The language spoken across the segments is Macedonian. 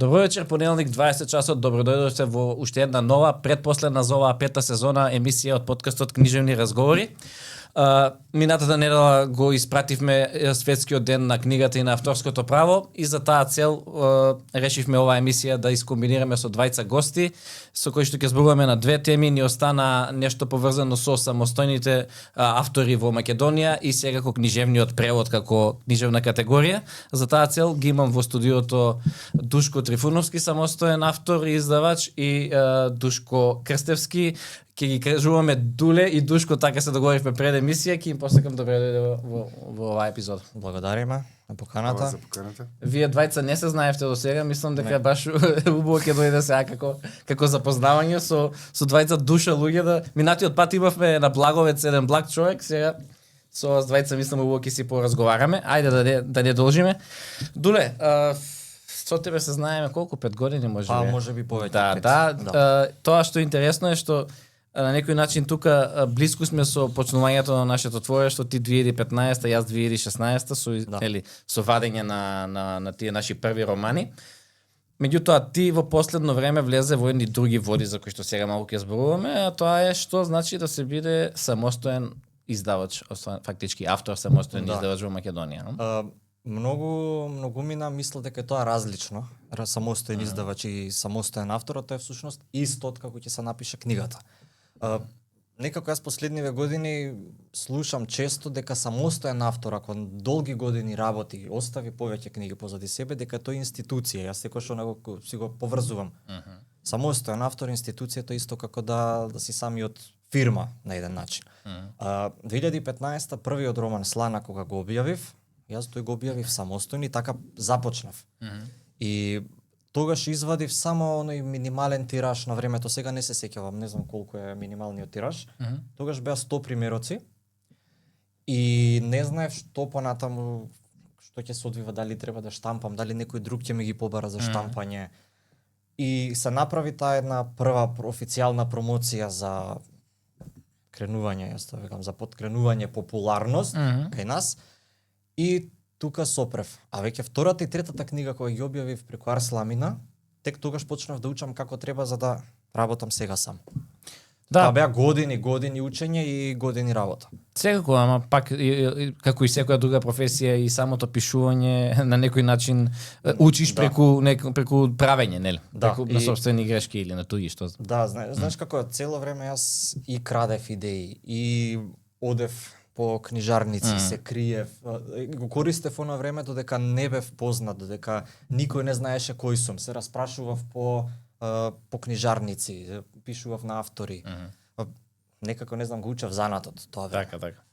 Добро вечер, понеделник 20 часот. Добродојдовте во уште една нова, предпоследна за оваа пета сезона емисија од подкастот Книжевни разговори. Минатата недела го испративме светскиот ден на книгата и на авторското право и за таа цел решивме оваа емисија да искомбинираме со двајца гости со кои што ќе зборуваме на две теми. Ни остана нешто поврзано со самостојните автори во Македонија и секако книжевниот превод како книжевна категорија. За таа цел ги имам во студиото Душко Трифуновски, самостоен автор и издавач, и Душко Крстевски. Ќе ги кажуваме Дуле и Душко, така се договоривме пред емисија, ќе им посакам добре дојде во оваа епизода. Благодариме на поканата. За поканата. Вие двајца не се знаевте до сега, мислам дека баш убаво ќе дојде сега како запознавање со двајца душа луѓе. Да минатиот пат имавме на Благовец еден благ човек, сега со вас двајца мислам убаво ќе си поразговараме. Ајде да не должиме. Дуле, со тебе се знаеме колку, 5 години можеби? Па можеби повеќе. Да. Тоа што е интересно е што на некој начин тука блиску сме со почнувањето на нашето творештво, ти 2015, јас 2016 со вадење на тие наши први романи. Меѓутоа ти во последно време влезе во едни други води за кои што сега малку ќе зборуваме, а тоа е што значи да се биде самостоен издавач, фактички автор самостоен издавач во Македонија. Многумина мислат дека тоа е различно. Самостоен издавач и самостоен автор, тоа е всушност исто како ќе се напише книгата. Некако јас последниве години слушам често дека самостоен автор, ако долги години работи, остави повеќе книги позади себе, дека тоа е институција. Јас секогаш онако си го поврзувам. Самостоен автор, институцијата исто како да си самиот фирма на еден начин. 2015 првиот роман Слана кога го објавив, јас тој го објавив самостојно и така започнав. И тогаш извадив само оној минимален тираж на времето, сега не се сеќавам, не знам колку е минималниот тираж. Тогаш беа 100 примероци и не знаев што понатаму, што ќе се одвива, дали треба да штампам, дали некој друг ќе ми ги побара за штампање. И се направи таа една прва официјална промоција за кренување, јас тоа викам, за подкренување популарност кај нас. И тука сопрев. А веќе втората и третата книга која ги објавив преку Арс Ламина, тек тогаш почнав да учам како треба за да работам сега сам. Да. Тоа беа години учење и години работа. Секако, ама пак како и секоја друга професија и самото пишување на некој начин учиш преку правење, нели? Преку на сопствени грешки или на туѓи што. Да, знаеш како цело време јас и крадев идеи и одев по книжарници, се криев, го користев оно време додека не бев познат, додека никој не знаеше кој сум. Се распрашував по книжарници, пишував на автори. Некако не знам, го учев занатот тоа време. Така.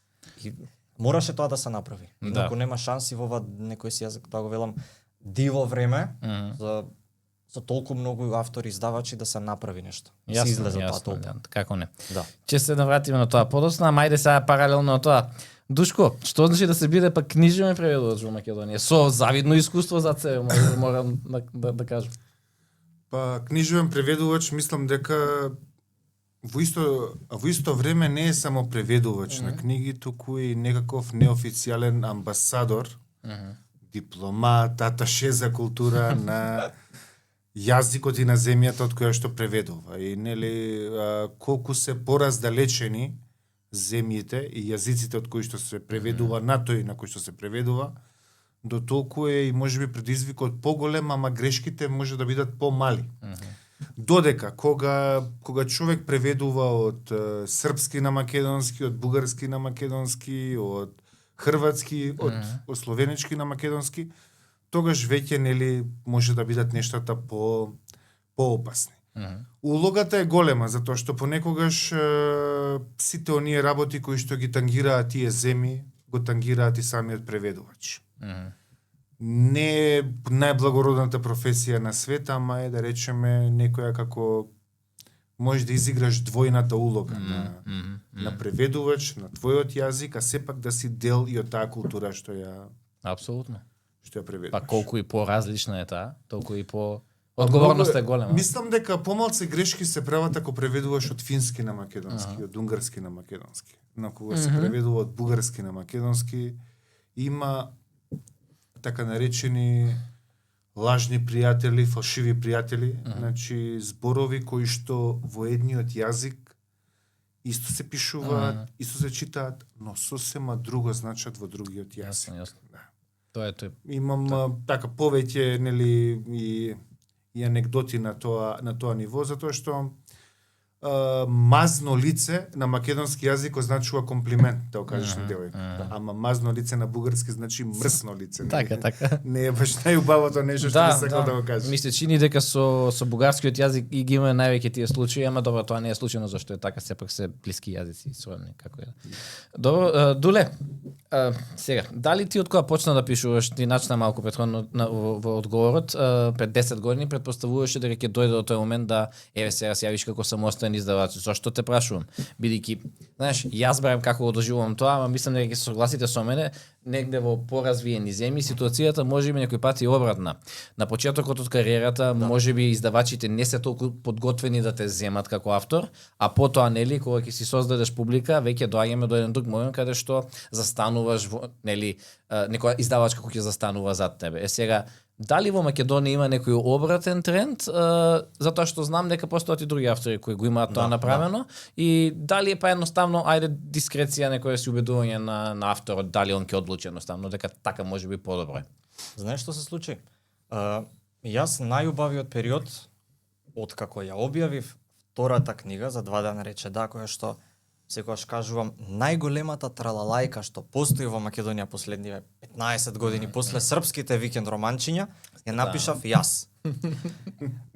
И мораше тоа да се направи. Инаку нема шанси во ова некој си јазик, да го велам, диво време за толку многу автори, издавачи да се направи нешто. Јасно, се излезе тоа толку. Како не. Да. Ќе се навратиме на тоа подоцна, мајде сега паралелно на тоа. Душко, што значи да се биде пак книжевен преводувач во Македонија? Со завидно искуство зад себе, морам да кажам. Па книжевен преведувач, мислам дека во исто време не е само преведувач на книги, туку и некаков неофицијален амбасадор, дипломат, аташе за култура на јазикот и на земјата од која што преведува. И нели колку се пораздалечени земјите и јазиците од кои што се преведува на тој на кој што се преведува, до толку е и можеби предизвикот поголем, ама грешките може да бидат помали. Додека кога човек преведува од српски на македонски, од бугарски на македонски, од хрватски, од словенички на македонски, тогаш веќе нели може да бидат нештата поопасни. Улогата е голема затоа што понекогаш сите оние работи кои што ги тангираат тие земи, го тангираат и самиот преведувач. Не е најблагородната професија на света, ама е да речеме некоја како можеш да изиграш двојната улога на преведувач, на твојот јазик, а сепак да си дел и од таа култура што ја Апсолутно. Што ја преведуваш. Па колку и поразлична е таа, толку и по одговорноста е голема. Мислам дека помалце грешки се прават ако преведуваш од фински на македонски, од унгарски на македонски. Но кога се преведува од бугарски на македонски, има така наречени лажни пријатели, фалшиви пријатели, значи зборови кои што во едниот јазик исто се пишуваат, исто се читаат, но сосема друго значат во другиот јазик. Јасно. Тоа е тој. Имам така повеќе нели и анегдоти на тоа ниво, затоа што мазно лице на македонски јазик означува комплимент, да го кажеш на девојка. Ама мазно лице на бугарски значи мрсно лице. Така. Не е баш најубавото нешто што би сакал да го кажеш. Мисле, чини дека со бугарскиот јазик и ги има највеќе тие случаи, ама добро, тоа не е случајно зашто е така, сепак се блиски јазици, сродни како е. Добро, Дуле, сега, дали ти од кога почна да пишуваш, ти начна малку претходно во одговорот, пред 10 години претпоставуваше дека ќе дојде до тој момент да еве сега се јавиш како самостоен издавач. Зошто те прашувам? Бидејќи, знаеш, јас барем како го доживувам тоа, ама мислам дека ќе се согласите со мене, негде во поразвиени земји ситуацијата можеби некој пат и обратна. На почетокот од кариерата можеби издавачите не се толку подготвени да те земат како автор, а потоа нели кога ќе си создадеш публика, веќе доаѓаме до еден друг момент каде што застануваш нели некоја издавачка која ќе застанува зад тебе. Сега дали во Македонија има некој обратен тренд, затоа што знам дека постојат и други автори кои го имаат тоа направено, и дали е па едноставно, ајде дискреција, некоја си убедување на авторот, дали он ќе одлучи едноставно, дека така може би подобро. Знаеш што се случи? Јас најубавиот период, откако ја објавив втората книга за 2 дена рече да, која што секогаш кажувам, најголемата тралалајка што постои во Македонија последниве 15 години после српските викенд романчиња, ја напишав јас.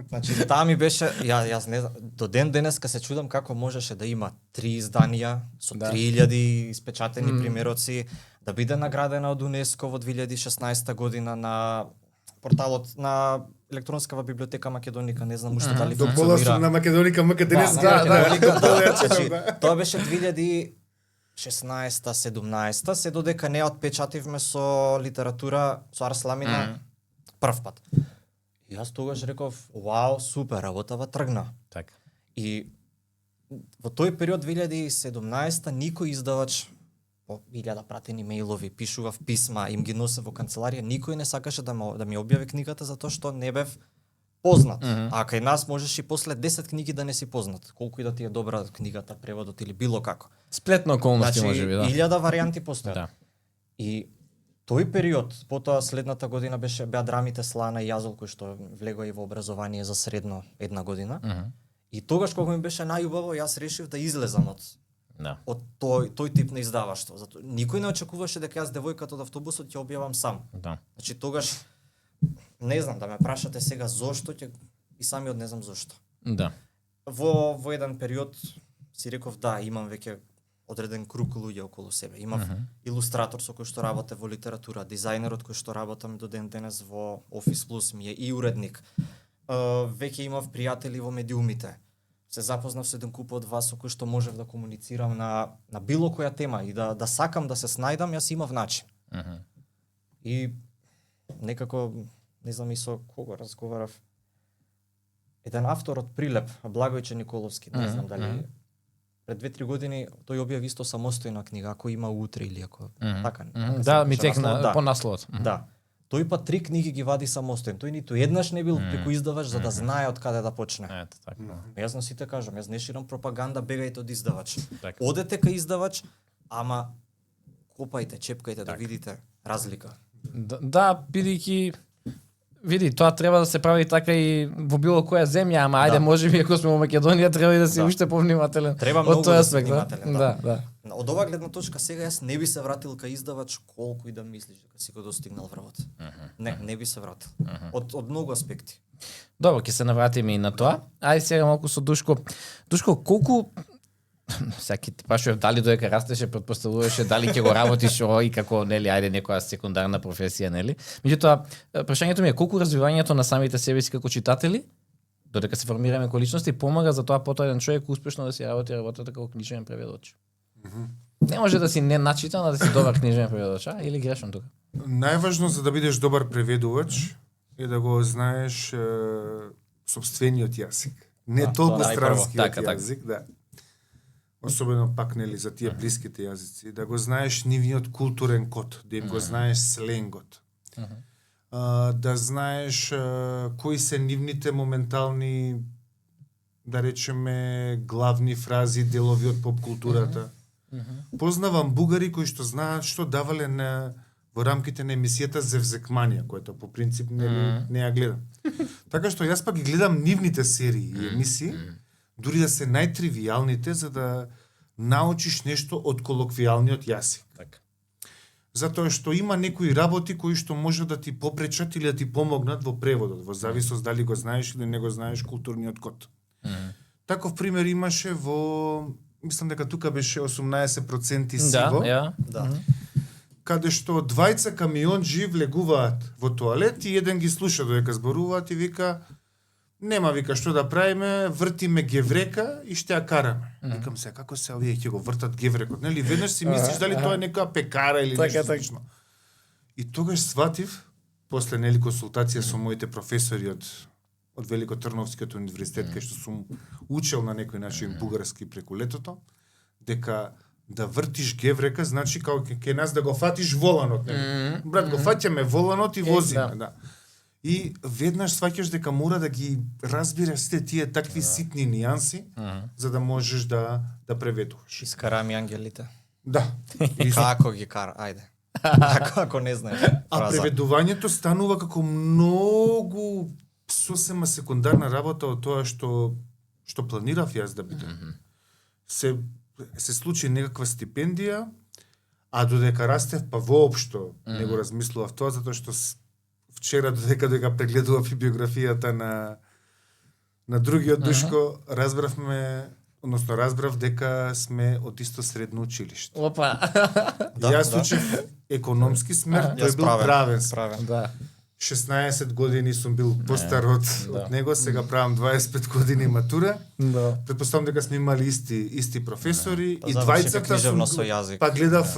Значи, таа ми беше, јас не знам, до ден денеска се чудам како можеше да има 3 изданија со 3000 испечатени примероци, да биде наградена од УНЕСКО во 2016 година на порталот на електронскава библиотека Македоника, не знам уште дали функционира. На Македоника МКДНС, Значи, тоа беше 2016-17, се додека не отпечативме со литература со Арсламина прв пат. И јас тогаш реков, вау, супер, работава тргна. Така. И во тој период 2017 никој издавач по 1000 пратени мејлови, пишував писма, им ги носе во канцеларија, никој не сакаше да ми објави книгата затоа што не бев познат. А кај нас можеш и после 10 книги да не си познат, колку и да ти е добра книгата, преводот или било како. Сплетна околности можеби, да. 1000 варијанти постојат. Да. И тој период, потоа следната година беа драмите Слана и Јазол кои што влегоа и во образование за средно 1 година. И тогаш кога ми беше најубаво, јас решив да излезам од тој тип на издаваштво. Затоа никој не очекуваше дека јас девојката од автобусот ќе објавам сам. Да. Значи тогаш не знам, да ме прашате сега зошто, и самиот не знам зошто. Да. Во еден период си реков да, имам веќе одреден круг луѓе околу себе. Имав илустратор со кој што работе во литература, дизајнерот кој што работам до ден денес во Office Plus ми е и уредник. Веќе имав пријатели во медиумите. Се запознав со еден куп од вас со кој што можев да комуницирам на било која тема и да сакам да се снајдам, јас имав начин. И некако, не знам и со кого разговарав, еден автор од Прилеп, Благојче Николовски, не знам дали пред 2-3 години тој објави исто самостојна книга, ако има утре или ако така. Да, ми текна по насловот. Да. Тој па 3 книги ги вади самостојно. Тој ниту еднаш не бил преку издавач за да знае од каде да почне. Ето така. Јас на сите кажам, јас не ширам пропаганда, бегајте од издавач. Одете кај издавач, ама копајте, чепкајте да видите разлика. Да, бидејќи види, тоа треба да се прави така и во било која земја, ама ајде можеби ако сме во Македонија треба и да си уште повнимателен. Треба многу да си внимателен, да. Од оваа гледна точка сега јас не би се вратил кај издавач колку и да мислиш дека си го достигнал врвот. Не би се вратил. Од многу аспекти. Добро, ќе се навратиме и на тоа. Ајде сега малку со Душко. Душко, колку саки ти прашував дали додека растеше, претпоставуваше дали ќе го работиш и како, нели, ајде некоја секундарна професија, нели? Меѓутоа, прашањето ми е колку развивањето на самите себе си како читатели, додека се формираме како личности, помага за тоа потоа еден човек успешно да си работи работата како книжевен преводоч. Не може да си не начитан, а да си добар книжевен преводоч, или грешам тука? Најважно за да бидеш добар преведувач е да го знаеш сопствениот јазик. Не толку странскиот јазик, да. Особено пак нели за тие блиските јазици, да го знаеш нивниот културен код, да им го знаеш сленгот. да знаеш кои се нивните моментални, да речеме, главни фрази, делови од поп културата. Познавам бугари кои што знаат што давале во рамките на емисијата Зевзекманија, којато по принцип не ја гледам. Така што јас пак ги гледам нивните серии и емисии, дури да се најтривијалните, за да научиш нешто од колоквијалниот јазик. Така. Затоа што има некои работи кои што може да ти попречат или да ти помогнат во преводот, во зависност дали го знаеш или не го знаеш културниот код. Таков пример имаше во, мислам дека тука беше 18% сиво, Да. каде што двајца камионџи влегуваат во тоалет и еден ги слуша додека зборуваат и вика нема, вика, што да правиме, вртиме геврека и ще ја караме. Викам се, како се овие ќе го вртат геврекот, нели? Веднаш си мислиш дали тоа е нека пекара или нешто слично. И тогаш сватив, после нели консултација со моите професори од Великотрновскиот универзитет, кај што сум учел на некој начин бугарски преку летото, дека да вртиш геврека значи како ќе нас да го фатиш воланот. Брат, го фаќаме воланот и возиме, да. И веднаш сваќаш дека мора да ги разбираш сите тие такви ситни нијанси за да можеш да преведуваш. Искарами ангелите. Да. Како ги кара? Ајде. Ако не знаеш. А преведувањето станува како многу сосема секундарна работа од тоа што планирав јас да бидам. Се случи некаква стипендија, а додека растев па воопшто не го размислував тоа затоа што вчера додека прегледував и биографијата на другиот Душко, разбрав дека сме од исто средно училиште. Опа. Јас учев економски смер, тој бил правен. Да. 16 години сум бил постар од него, сега правам 25 години матура. Да. Предпоставам дека сме имали исти професори и двајцата сум па гледав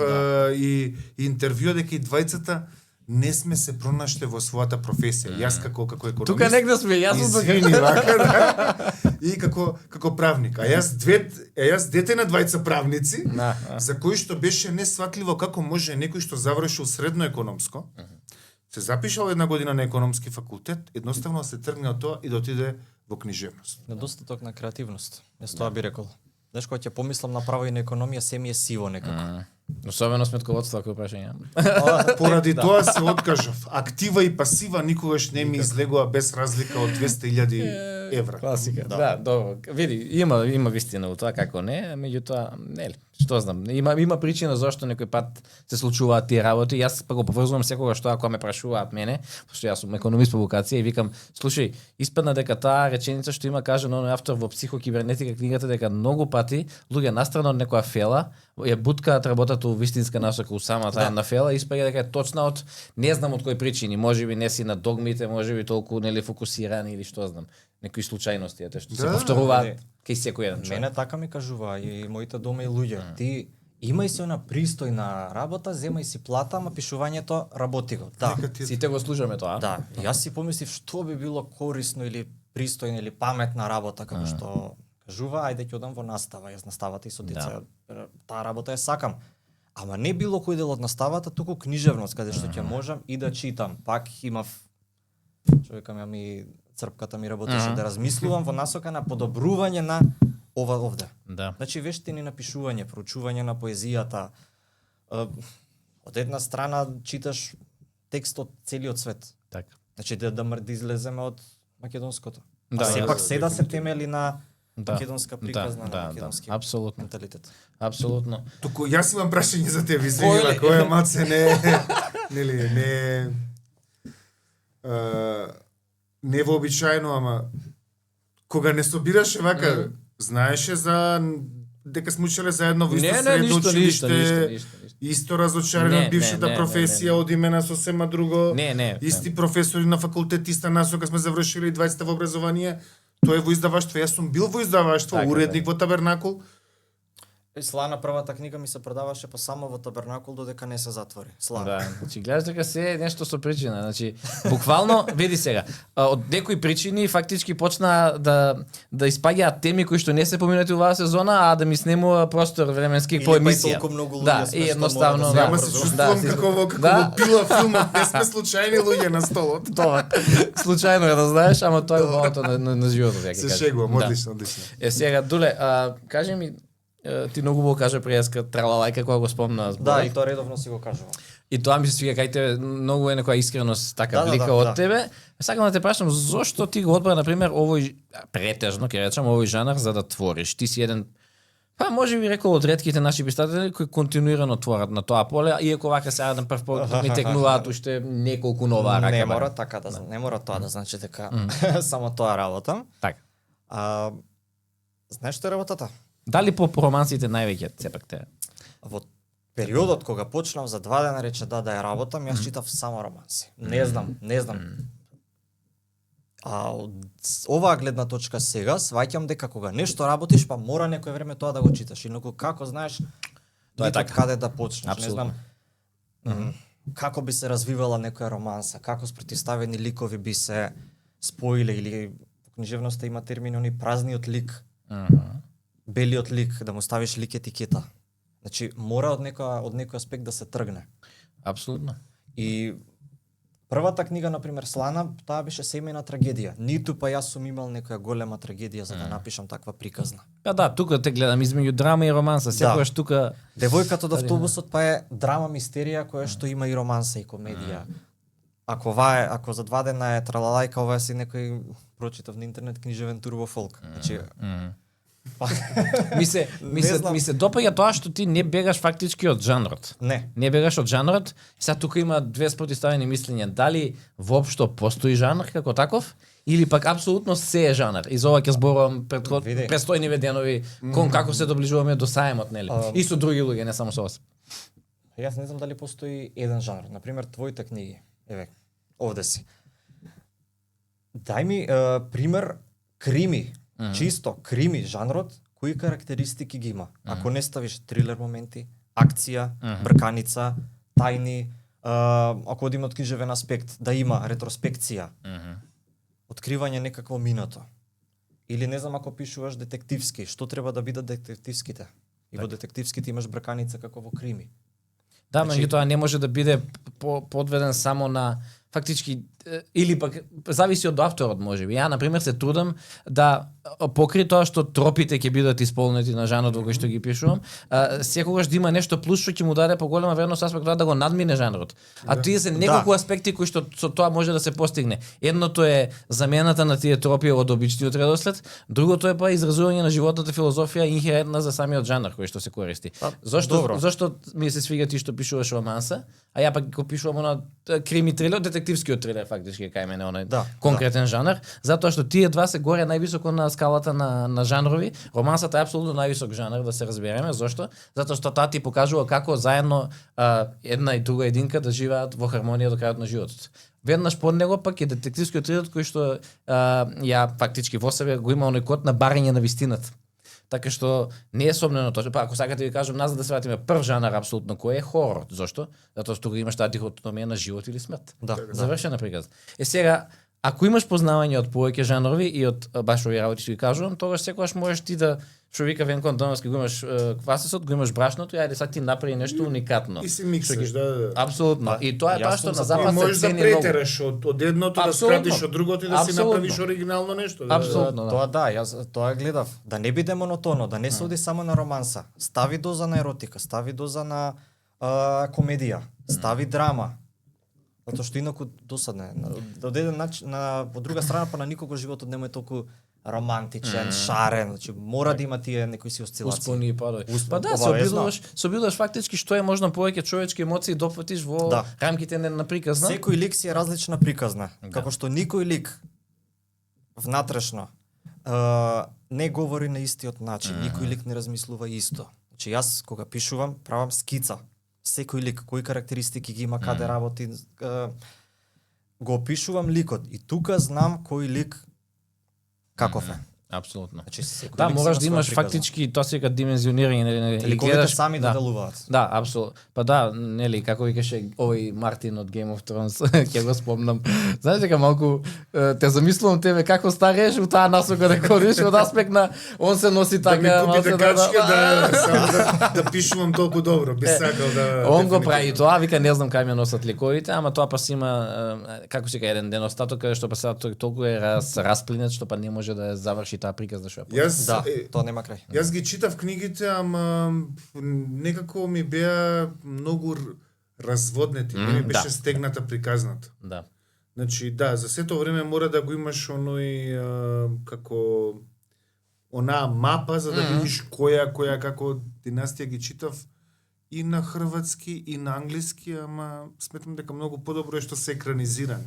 и интервју дека и двајцата не сме се пронашле во својата професија. Јас како економист. Тука негде сме, јас сум извини, вака, да. И како правник. А јас дете на двајца правници, за кои што беше несватливо како може некој што завршил средно економско, се запишал една година на економски факултет, едноставно се тргне од тоа и да отиде во книжевност. Недостаток на креативност. Јас тоа би рекол. Знаеш, кога ќе помислам на право и на економија, се ми е сиво некако. Особено сметководство, ако прашање. Поради тоа се откажав. Актива и пасива никогаш не ми излегува без разлика од 200.000 евра. Класика. Да, добро. Види, има вистина во тоа, како не, меѓутоа, нели, што знам, има причина зашто некој пат се случуваат тие работи. Јас па го поврзувам секогаш тоа кога ме прашуваат мене, пошто јас сум економист по вокација и викам, слушај, испадна дека таа реченица што има кажано оној автор во Психокибернетика книгата дека многу пати луѓе настрана од некоја фела ја буткаат работата у вистинска насока у самата една фела, испаѓа дека е точна од не знам од кои причини, можеби не си на догмите, можеби толку нели фокусирани или што знам, некои случајности што се повторуваат кај секој еден човек. Мене така ми кажува и моите дома и луѓе. Ти имај си она пристојна работа, земај си плата, ама пишувањето работи го. Да. Сите го слушаме тоа. Да. Јас си помислив што би било корисно или пристојна или паметна работа како што кажува, ајде ќе одам во настава, јас наставата и со деца. Таа работа ја сакам. Ама не било кој дел од наставата, туку книжевност, каде што ќе можам и да читам. Пак имав човека ми црпката ми работеше да размислувам во насока на подобрување на ова овде. Да. Значи вештини на пишување, проучување на поезијата. Од една страна читаш текст од целиот свет. Така. Значи да излеземе од македонското. Да, сепак да се темели на македонска приказна, на македонски апсолутно менталитет. Апсолутно. Туку јас имам прашање за тебе, извини, кој е маце не вообичаено, ама кога не собираше вака, знаеше за дека сме учеле заедно во исто средно училиште, исто разочарен од бившата професија, одиме на сосема друго, исти професори на факултет, иста насока сме завршили 20 во образование, тој е во издаваштво, јас сум бил во издаваштво, уредник во Табернакул. Слана првата книга ми се продаваше па само во Табернакул додека не се затвори. Слана. Да, значи гледаш дека се е нешто со причина, значи буквално види сега, од некои причини фактички почна да испаѓаат теми кои што не се поминати во оваа сезона, а да ми снемува простор временски по емисија. Толку многу луѓе Да, сме и што едноставно мора да. Ама се чувствувам како во пила филмот, не сме случајни луѓе на столот. Тоа случајно е да знаеш, ама тоа е убавото на животот, ја ќе Се кажам. шегувам, Да. одлично, одлично. Сега Дуле, кажи ми, ти многу го кажа преска тралалајка кога го спомна зборот. Да, и тоа редовно си го кажувам. И тоа ми се свига кај тебе, многу е некоја искреност така Да, блика да, од да. тебе. Сакам да те прашам зошто ти го одбра на пример овој претежно ќе речам овој жанр за да твориш. Ти си еден па може би рекол од ретките наши писатели кои континуирано творат на тоа поле, иако вака сега на прв поглед ми текнуваат уште неколку нова рака. Не мора така не мора тоа да значи дека само тоа работам. Така. Знаеш што е работата? Дали по романсите највеќе сепак те? Во периодот кога почнав за 2 дена рече да ја работам, јас читав само романси. Не знам. А од оваа гледна точка сега сваќам дека кога нешто работиш, па мора некој време тоа да го читаш. Инаку како знаеш Тоа е ниту од така. каде да почнеш, Апсолутно. не знам. Како би се развивала некоја романса, како спротивставени ликови би се споиле или во книжевноста има термин они празниот лик. Белиот лик, да му ставиш лик етикета. Значи, мора од некој аспект да се тргне. Апсолутно. И првата книга, например, Слана, таа беше семејна трагедија. Ниту па јас сум имал некоја голема трагедија за да напишам таква приказна. Па да, тука те гледам измеѓу драма и романса, секогаш тука Девојката од автобусот па е драма мистерија која што има и романса и комедија. Ако за 2 дена е тралалајка, ова е си некој прочитав на интернет книжевен турбо фолк. Значи, ми се допаѓа тоа што ти не бегаш фактички од жанрот. не. Не бегаш од жанрот. Сега тука има две спротивставени мислења. Дали воопшто постои жанр како таков или пак апсолутно се е жанр. И за ова ќе зборувам Види. престојниве денови кон како се доближуваме до саемот, нели? И со други луѓе, не само со вас. Јас не знам дали постои еден жанр. Например, твоите книги. Еве, овде си. Дај ми пример крими. Чисто крими жанрот, кои карактеристики ги има? Ако не ставиш трилер моменти, акција, брканица, тајни, ако одиме од книжевен аспект, да има ретроспекција, откривање некакво минато. Или не знам ако пишуваш детективски, што треба да бидат детективските? И во детективските имаш брканица како во крими. Да, Значи- меѓутоа не може да биде подведен само на фактички или пак зависи од авторот можеби. Ја на пример се трудам да покри тоа што тропите ќе бидат исполнети на жанрот во кој што ги пишувам, секогаш да има нешто плюс што ќе му даде поголема вредност аспект тоа да го надмине жанрот. А тие се неколку аспекти кои што со тоа може да се постигне. Едното е замената на тие тропи од обичниот редослед, другото е па изразување на животната филозофија инхерентна за самиот жанр кој што се користи. Зошто ми се свига ти што пишуваш романса, а ја пак го пишувам на крими трилер, детективскиот трилер фактички кај мене оној конкретен жанр, затоа што тие два се горе највисоко на скалата на жанрови. Романсата е апсолутно највисок жанр, да се разбереме. Зошто? Затоа што таа ти покажува како заедно една и друга единка да живеат во хармонија до крајот на животот. Веднаш под него пак е детективскиот трилер кој што ја фактички во себе го има оној код на барање на вистината. Така што не е сомнено тоа. Па ако сакате да ви кажам назад да се вратиме прв жанр апсолутно кој е хорор. Зошто? Затоа што тука имаш таа дихотомија на живот или смрт. Завршена приказна. Сега ако имаш познавање од повеќе жанрови и од баш овие работи што ви кажувам, тогаш секогаш можеш ти да што вика Венко Антоновски, го имаш квасесот, го имаш брашното, и ајде сега ти направи нешто уникатно. И си миксаш, да. Апсолутно. И тоа е тоа што на И запад се можеш да цени многу. претераш од едното, да скратиш од другото и да си направиш оригинално нешто. Апсолутно. Тоа јас тоа гледав. Да не биде монотонно, да не се оди само на романса. Стави доза на еротика, стави доза на комедија, стави драма. Затоа што инаку досадне. Од еден начин, во друга страна па на никого животот нема е толку романтичен, шарен, значи мора да има тие некои си осцилации. Успони и падови. Па да, обавезно. се обидуваш фактички што е можно повеќе човечки емоции допфатиш во рамките на приказна. Секој лик си е различна приказна. Како што никој лик внатрешно не говори на истиот начин, никој лик не размислува исто. Значи јас кога пишувам, правам скица. Секој лик, кои карактеристики ги има, каде работи, го опишувам ликот и тука знам кој лик каков е. Апсолутно. Значи секој Да, лик мораш си да има имаш своја приказна. фактички тоа се вика димензионирање, нели, Ликовите сами да делуваат. Да, апсолутно. Па да, нели, како викаше овој Мартин од Game of Thrones, ќе го спомнам. Знаеш дека малку те замислувам тебе како старееш у таа насока да ходиш од аспект на он се носи Да ми така, купите качка само да пишувам толку добро, би сакал да... Он го дефинитивно. прави тоа, вика не знам кај ме носат ликовите, ама тоа па си има како се кај еден недостаток каде што па сега тој толку е расплинет што па не може да ја заврши таа приказна што ја почна. Јас Да, тоа нема крај. Јас ги читав книгите, ама некако ми беа многу разводнети, не ми беше да. стегната приказната. Да. Значи, да, за сето време мора да го имаш оној како онаа мапа за да видиш која како династија ги читав и на хрватски и на англиски, ама сметам дека многу подобро е што се екранизирани.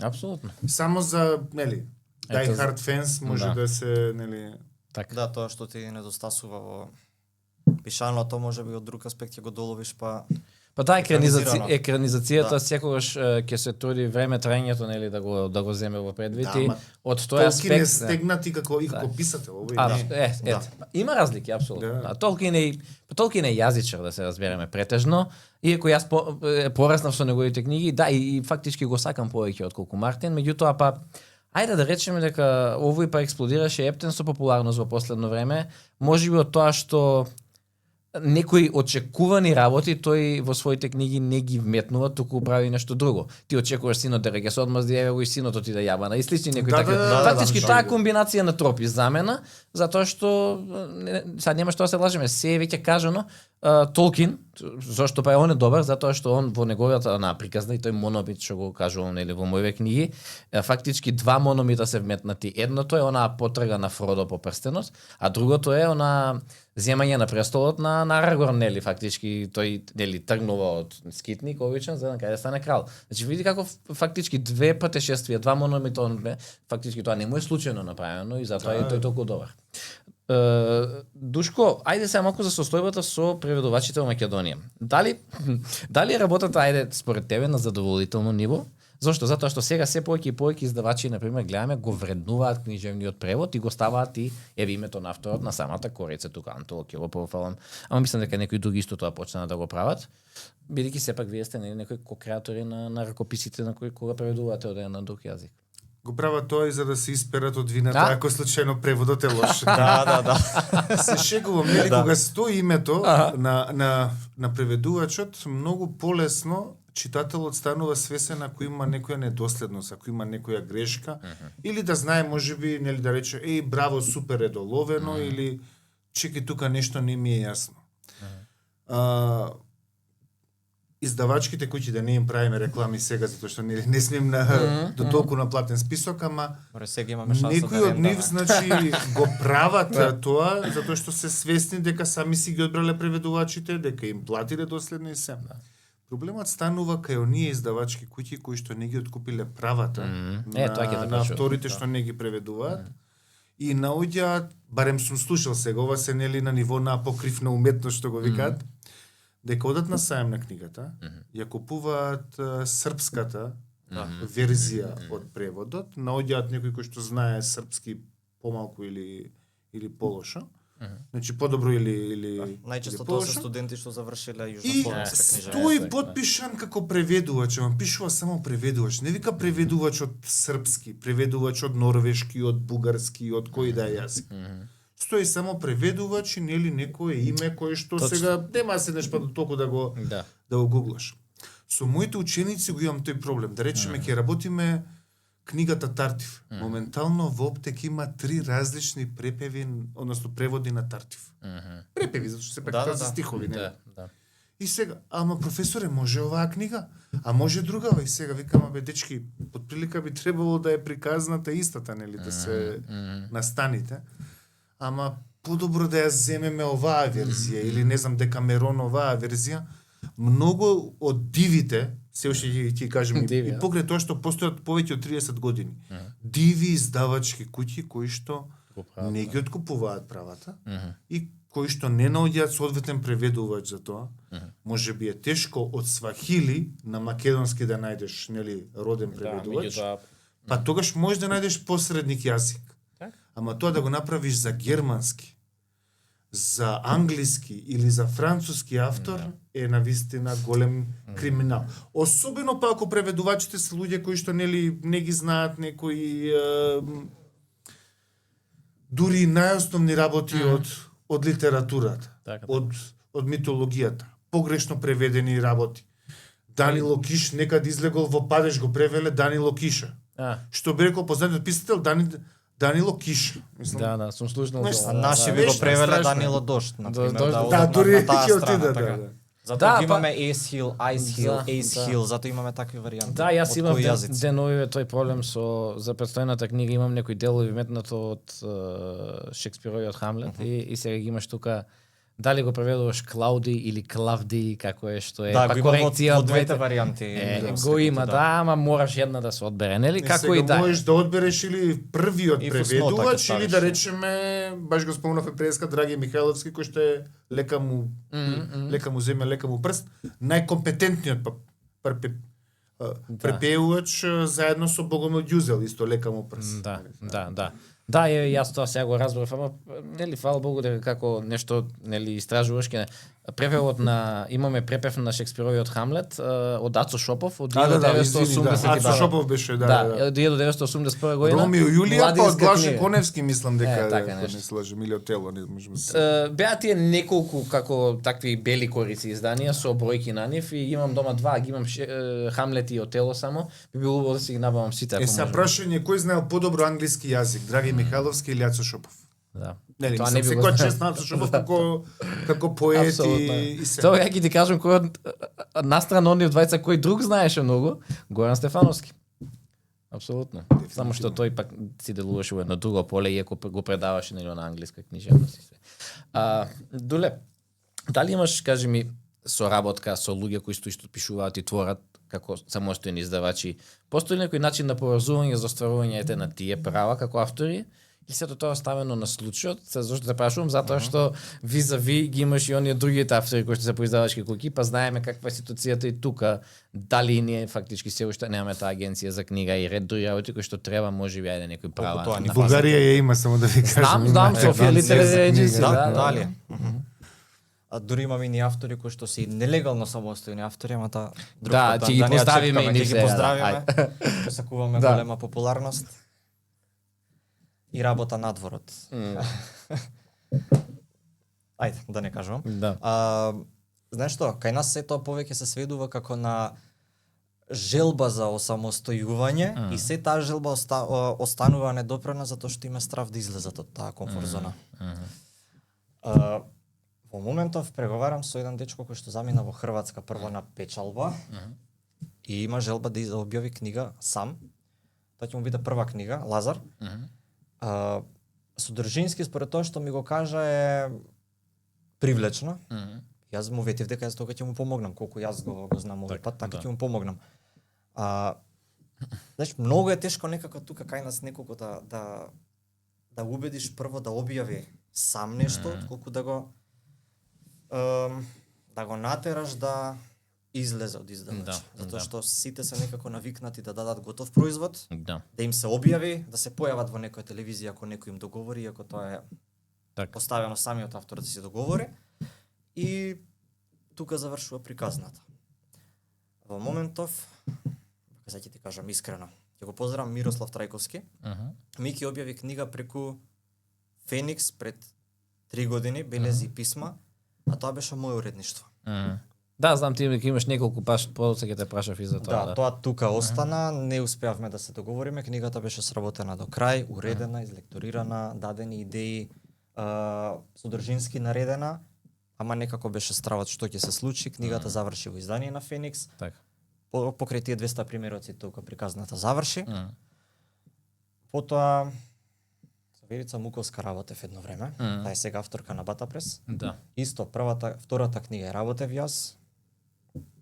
Апсолутно. Само за, нели, die Ето, hard fans може да. да се, нели, Така. Да, тоа што ти недостасува во пишаното, може би од друг аспект ќе го доловиш, па Па таа екранизирано. екранизацијата Да. секогаш ќе се труди време траењето, нели, да го земе во предвид Да, и ама од тој Толкин е аспект. стегнати како и како писател, овој А, не. има разлики апсолутно. Да. Да. Толкин е јазичар да се разбереме претежно, иако јас пораснав со неговите книги, да и фактички го сакам повеќе отколку Мартин, меѓутоа па ајде да речеме дека овој па експлодираше ептен со популарност во последно време, можеби од тоа што некои очекувани работи тој во своите книги не ги вметнува, туку прави нешто друго. Ти очекуваш синот дека ќе се одмазди, еве го и синото ти да јабана. И слични некои Да, такви. да, Фактички да, таа да. комбинација на тропи замена, затоа што сад нема што да се лажеме, се е веќе кажано. Толкин, зошто па е он е добар, затоа што он во неговата приказна и тој мономит што го кажувам нели во моите книги, фактички два мономита се вметнати. Едното е онаа потрага на Фродо по прстенот, а другото е она земање на престолот на Арагорн, нели, фактички тој нели тргнува од скитник обичен за да каде стане крал. Значи види како фактички две патешествија, два мономита, фактички тоа не му е случајно направено и затоа и тој толку добар. Душко, ајде сега малку за состојбата со преведувачите во Македонија. Дали работата ајде според тебе на задоволително ниво? Зошто? Затоа што сега се повеќе и повеќе издавачи, на пример, гледаме го вреднуваат книжевниот превод и го ставаат и еве името на авторот на самата корица тука Антол ќе го пофалам. Ама мислам дека некои други исто тоа почнаа да го прават. Бидејќи сепак вие сте некои кокреатори на ракописите на кои кога преведувате од еден на друг јазик. Го прават тоа и за да се исперат од вината А? ако случајно преводот е лош. да. Се шегувам, нели, кога стои името на преведувачот, многу полесно читателот станува свесен ако има некоја недоследност, ако има некоја грешка, или да знае можеби, нели, да рече, еј, браво, супер е доловено, или чеки тука нешто не ми е јасно. Издавачките кои да не им правиме реклами сега затоа што не смеем до толку на платен список, ама Море сега имаме шанса некои да од нив значи го прават тоа затоа што се свесни дека сами си ги одбрале преведувачите, дека им платиле доследно и се. Проблемот станува кај оние издавачки куќи кои што не ги откупиле правата тоа ќе да на прашувам. авторите што не ги преведуваат. И наоѓаат, барем сум слушал сега, ова се нели на ниво на покривна уметност што го викаат, дека одат на сајм на книгата, ја купуваат српската верзија од преводот, наоѓаат некој кој што знае српски помалку или полошо, значи подобро или Најчесто или тоа се полошо. студенти што завршиле И јужнословенска книжевност. стои потпишан како преведувач, ама пишува само преведувач. Не вика преведувач од српски, преведувач од норвешки, од бугарски, од кој да е јазик. Стои само преведувач и нели некое име кое што сега нема седнеш па толку да го гуглаш. Со моите ученици го имам тој проблем. Да речеме ќе работиме книгата Тартив. Моментално во Оптек има 3 различни препеви, односно преводи на Тартив. Препеви, затоа што сепак тоа се стихови, нели? Да. И сега, ама професоре, може оваа книга? А може другава? И сега викам, бе, дечки, под прилика би требало да е приказната истата, нели, да се настаните. Ама подобро да ја земеме оваа верзија, или не знам, Декамерон оваа верзија. Многу од дивите, се уште ќе кажем, Диви, и покрај тоа што постојат повеќе од 30 години, диви издавачки куќи кои што не ги откупуваат правата и кои што не наоѓаат соодветен преведувач за тоа. Може би е тешко од свахили на македонски да најдеш, нели, роден преведувач. Па тогаш можеш да најдеш посредник јазик. ама тоа да го направиш за германски, за англиски или за француски автор е навистина голем криминал. Особено па ако преведувачите се луѓе кои што нели не ги знаат некои дури најосновни работи од литературата, Така. од митологијата, погрешно преведени работи. Данило Киш некад излегол во Падеж го превеле Данило Киша. Што би рекол познатиот писател Данило Киш. Да, сум слушнал Нешто- за А ова. наши би го Смешно, превеле страшно. Данило Дошт, на пример, Дошт, да, да, одат на дури таа ќе страна, отиде, така. да. Затоа Да, ги па- имаме Ace Hill, Ice Hill, Да, Ace да. Hill, затоа имаме такви варијанти. Да, јас од имам кои јазици. деновиве тој проблем за предстојната книга, имам некои делови метнато од Шекспировиот Хамлет и сега ги имаш тука дали го преведуваш Клауди или Клавди, како е што е, Да, па го има корекција во од двете двете. варијанти. Го има, да, ама мораш една да се одбере, нели? Како Сега и да. можеш да одбереш или првиот И фуснота ќе преведувач ставиш. или да речеме, баш го спомнавме преска Драги Михайловски кој што е лека му земја, лека му прст, најкомпетентниот препеувач заедно со Богомил Ѓузел, исто лека му прст. Да. Да, јас тоа сега го разбрав, ама нели фала Богу дека како нешто нели истражуваш ке препевот на имаме препев на Шекспировиот Хамлет од Ацо Шопов од Ацо 1980. Шопов беше, Да, од 1981 година. Ромео и Јулија, па од Младинска Блаже книга. Коневски мислам дека така ако нешто. не се лажам, или Отело, не можам да се. Беа тие неколку како такви бели корици изданија со бројки на нив и имам дома два, ги имам Хамлет и Отело само. Би било убаво да си ги набавам сите ако Са можам. прашање кој знаел подобро англиски јазик, Драги Михайловски или Ацо Шопов? Да. Нели, Тоа мислам, не би го секој знал. чест на Ацо Шопов како поет Апсолутно. и се. Тоа ја ги ти кажам кој од настрана оние двајца кој друг знаеше многу, Горан Стефановски. Апсолутно. Само што тој пак си делуваше во едно друго поле иако го предаваше нели на англиска книжевност и све. Дуле, дали имаш, кажи ми, соработка со луѓе кои што пишуваат и творат како самостојни издавачи, постои ли некој начин на поврзување за остварувањето на тие права како автори? И сето тоа ставено на случајот, зашто те прашувам, затоа што визави ги имаш и оние другите автори кои што се по издавачки куќи, па знаеме каква е ситуацијата и тука, дали ние фактички се уште немаме таа агенција за книга и ред други работи кои што треба можеби ајде некои права. тоа ни на- Бугарија ја има, само да ви кажам. Знам, Софија Literary Agency, Да, да. дали. А дури имаме и ни автори кои што се нелегално самостојни автори, ама таа друг Да, пат ќе ги ни ја поставиме чекаме, и нив ќе ги сега, да. поздравиме. Посакуваме Да. голема популарност. И работа надворот. Ајде, да не кажувам. Да. Знаеш што, кај нас се тоа повеќе се сведува како на желба за осамостојување и се таа желба останува недопрена затоа што има страв да излезат од таа комфорт зона. Во моментов преговарам со еден дечко кој што замина во Хрватска прво на печалба и има желба да објави книга сам. Тоа ќе му биде прва книга, Лазар. Содржински според тоа што ми го кажа е привлечно. Јас му ветив дека јас тога ќе му помогнам, колку јас го знам овој пат, така ќе му помогнам. Знаеш, многу е тешко некако тука кај нас неколку да убедиш прво да објави сам нешто, колку да го натераш да излезе од издавач. Затоа што сите се некако навикнати да дадат готов производ, да им се објави, да се појават во некоја телевизија ако некој им договори, ако тоа е поставено самиот автор да се договори. И тука завршува приказната. Во моментов, сега ќе ти кажам искрено, ќе го поздравам Мирослав Трајковски. Мики објави книга преку Феникс пред 3 години, белези писма, а тоа беше моје уредништво. Да, знам ти имаш неколку подоци ќе те прашав и за тоа. Да, тоа тука остана, не успеавме да се договориме, книгата беше сработена до крај, уредена, излекторирана, дадени идеи, содржински наредена, ама некако беше стравот што ќе се случи, книгата заврши во издание на Феникс. Така. Покрај тие 200 примероци тука приказната заврши. Потоа со Верица Муковска работев едно време, таа е сега авторка на Батапрес. Да. Исто втората книга ја работев јас.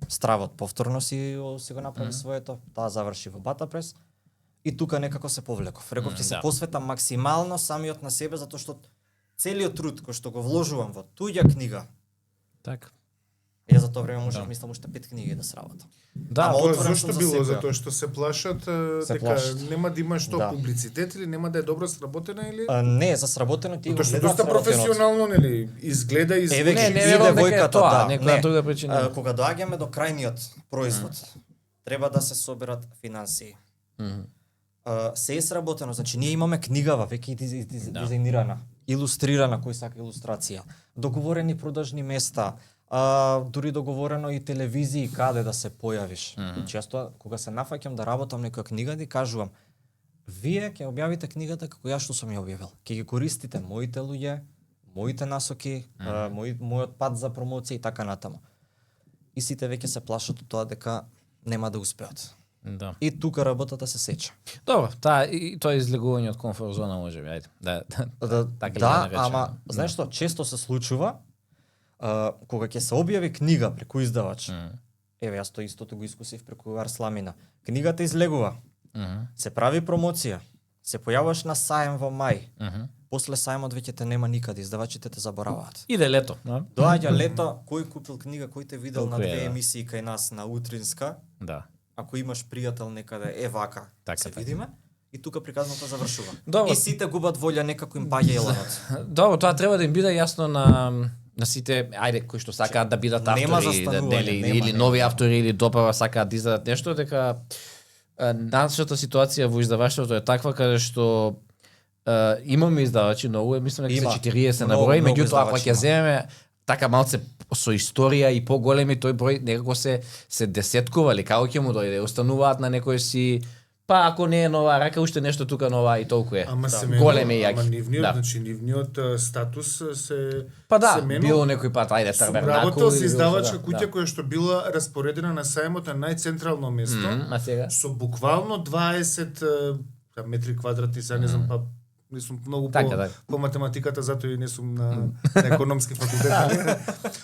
Стравот повторно си го направи своето, таа заврши во Батапрес. И тука некако се повлеков. Реков ќе се посветам максимално самиот на себе затоа што целиот труд кој што го вложувам во туѓа книга, Така. Ја за тоа време можев мислам уште 5 книги да сработам. Да, Ама Тоа отворен зашто сум за било? секоја. Затоа што се плашат, Се дека плашат. нема да има што Да. публицитет или нема да е добро сработена или? Не, за сработено ти го Тоа што гледаат доста сработеното. професионално, нели, изгледа и Еве Не, ги не и верувам дека е девојката, тоа, да, некоја не. друга причина. Кога доаѓаме до крајниот производ, треба да се соберат финансии. Се е сработено, значи ние имаме книгава веќе дизајнирана, илустрирана кој сака илустрација, договорени продажни места, дури договорено и телевизии каде да се појавиш. Често кога се нафаќам да работам некоја книга, ти кажувам, вие ќе објавите книгата како ја што сум ја објавил. Ќе ги користите моите луѓе, моите насоки, мојот пат за промоција и така натаму. И сите веќе се плашат од тоа дека нема да успеат. Да. И тука работата се сече. Добро, и тоа е излегување од комфорт зона можеби, ајде. Да, така ли Да, наречеме. ама знаеш што, често се случува кога ќе се објави книга преку издавач. Еве јас тоа истото го искусив преку Арсламина. Книгата излегува. Се прави промоција. Се појаваш на саем во мај. После саемот веќе те нема никаде, издавачите те забораваат. Иде лето, да? Доаѓа лето, кој купил книга, кој те видел Толку на е, две да. емисии кај нас на Утринска, Да. ако имаш пријател некаде, вака, Така, се така. видиме, и тука приказната завршува. Добро. И сите губат волја, некако им паѓа еланот. Добро, тоа треба да им биде јасно на сите, ајде, кои што сакаат да бидат автори, Нема застанување, или нема. нови автори или допава сакаат да издадат нешто, дека нашата ситуација во издаваштвото е таква каде што имаме издавачи многу, мислам дека Има. се 40 на Многу, број, многу меѓутоа ако издавачи ќе има. земеме така малце со историја и поголеми, тој број некако се десеткували, како ќе му дојде, остануваат на некој си, па ако не е нова рака, уште нешто тука нова и толку е. Ама се големи и ама јаки. нивниот, Да. значи нивниот статус се Па да, се менува. било некој пат, ајде, Сум Табернакул. работел со или било издавачка што, куќа која што била распоредена на сајмот на најцентрално место, А сега? со буквално 20 метри квадратни, сега не знам, па не сум многу Така, по, така. по математиката, затоа и не сум на економски факултет.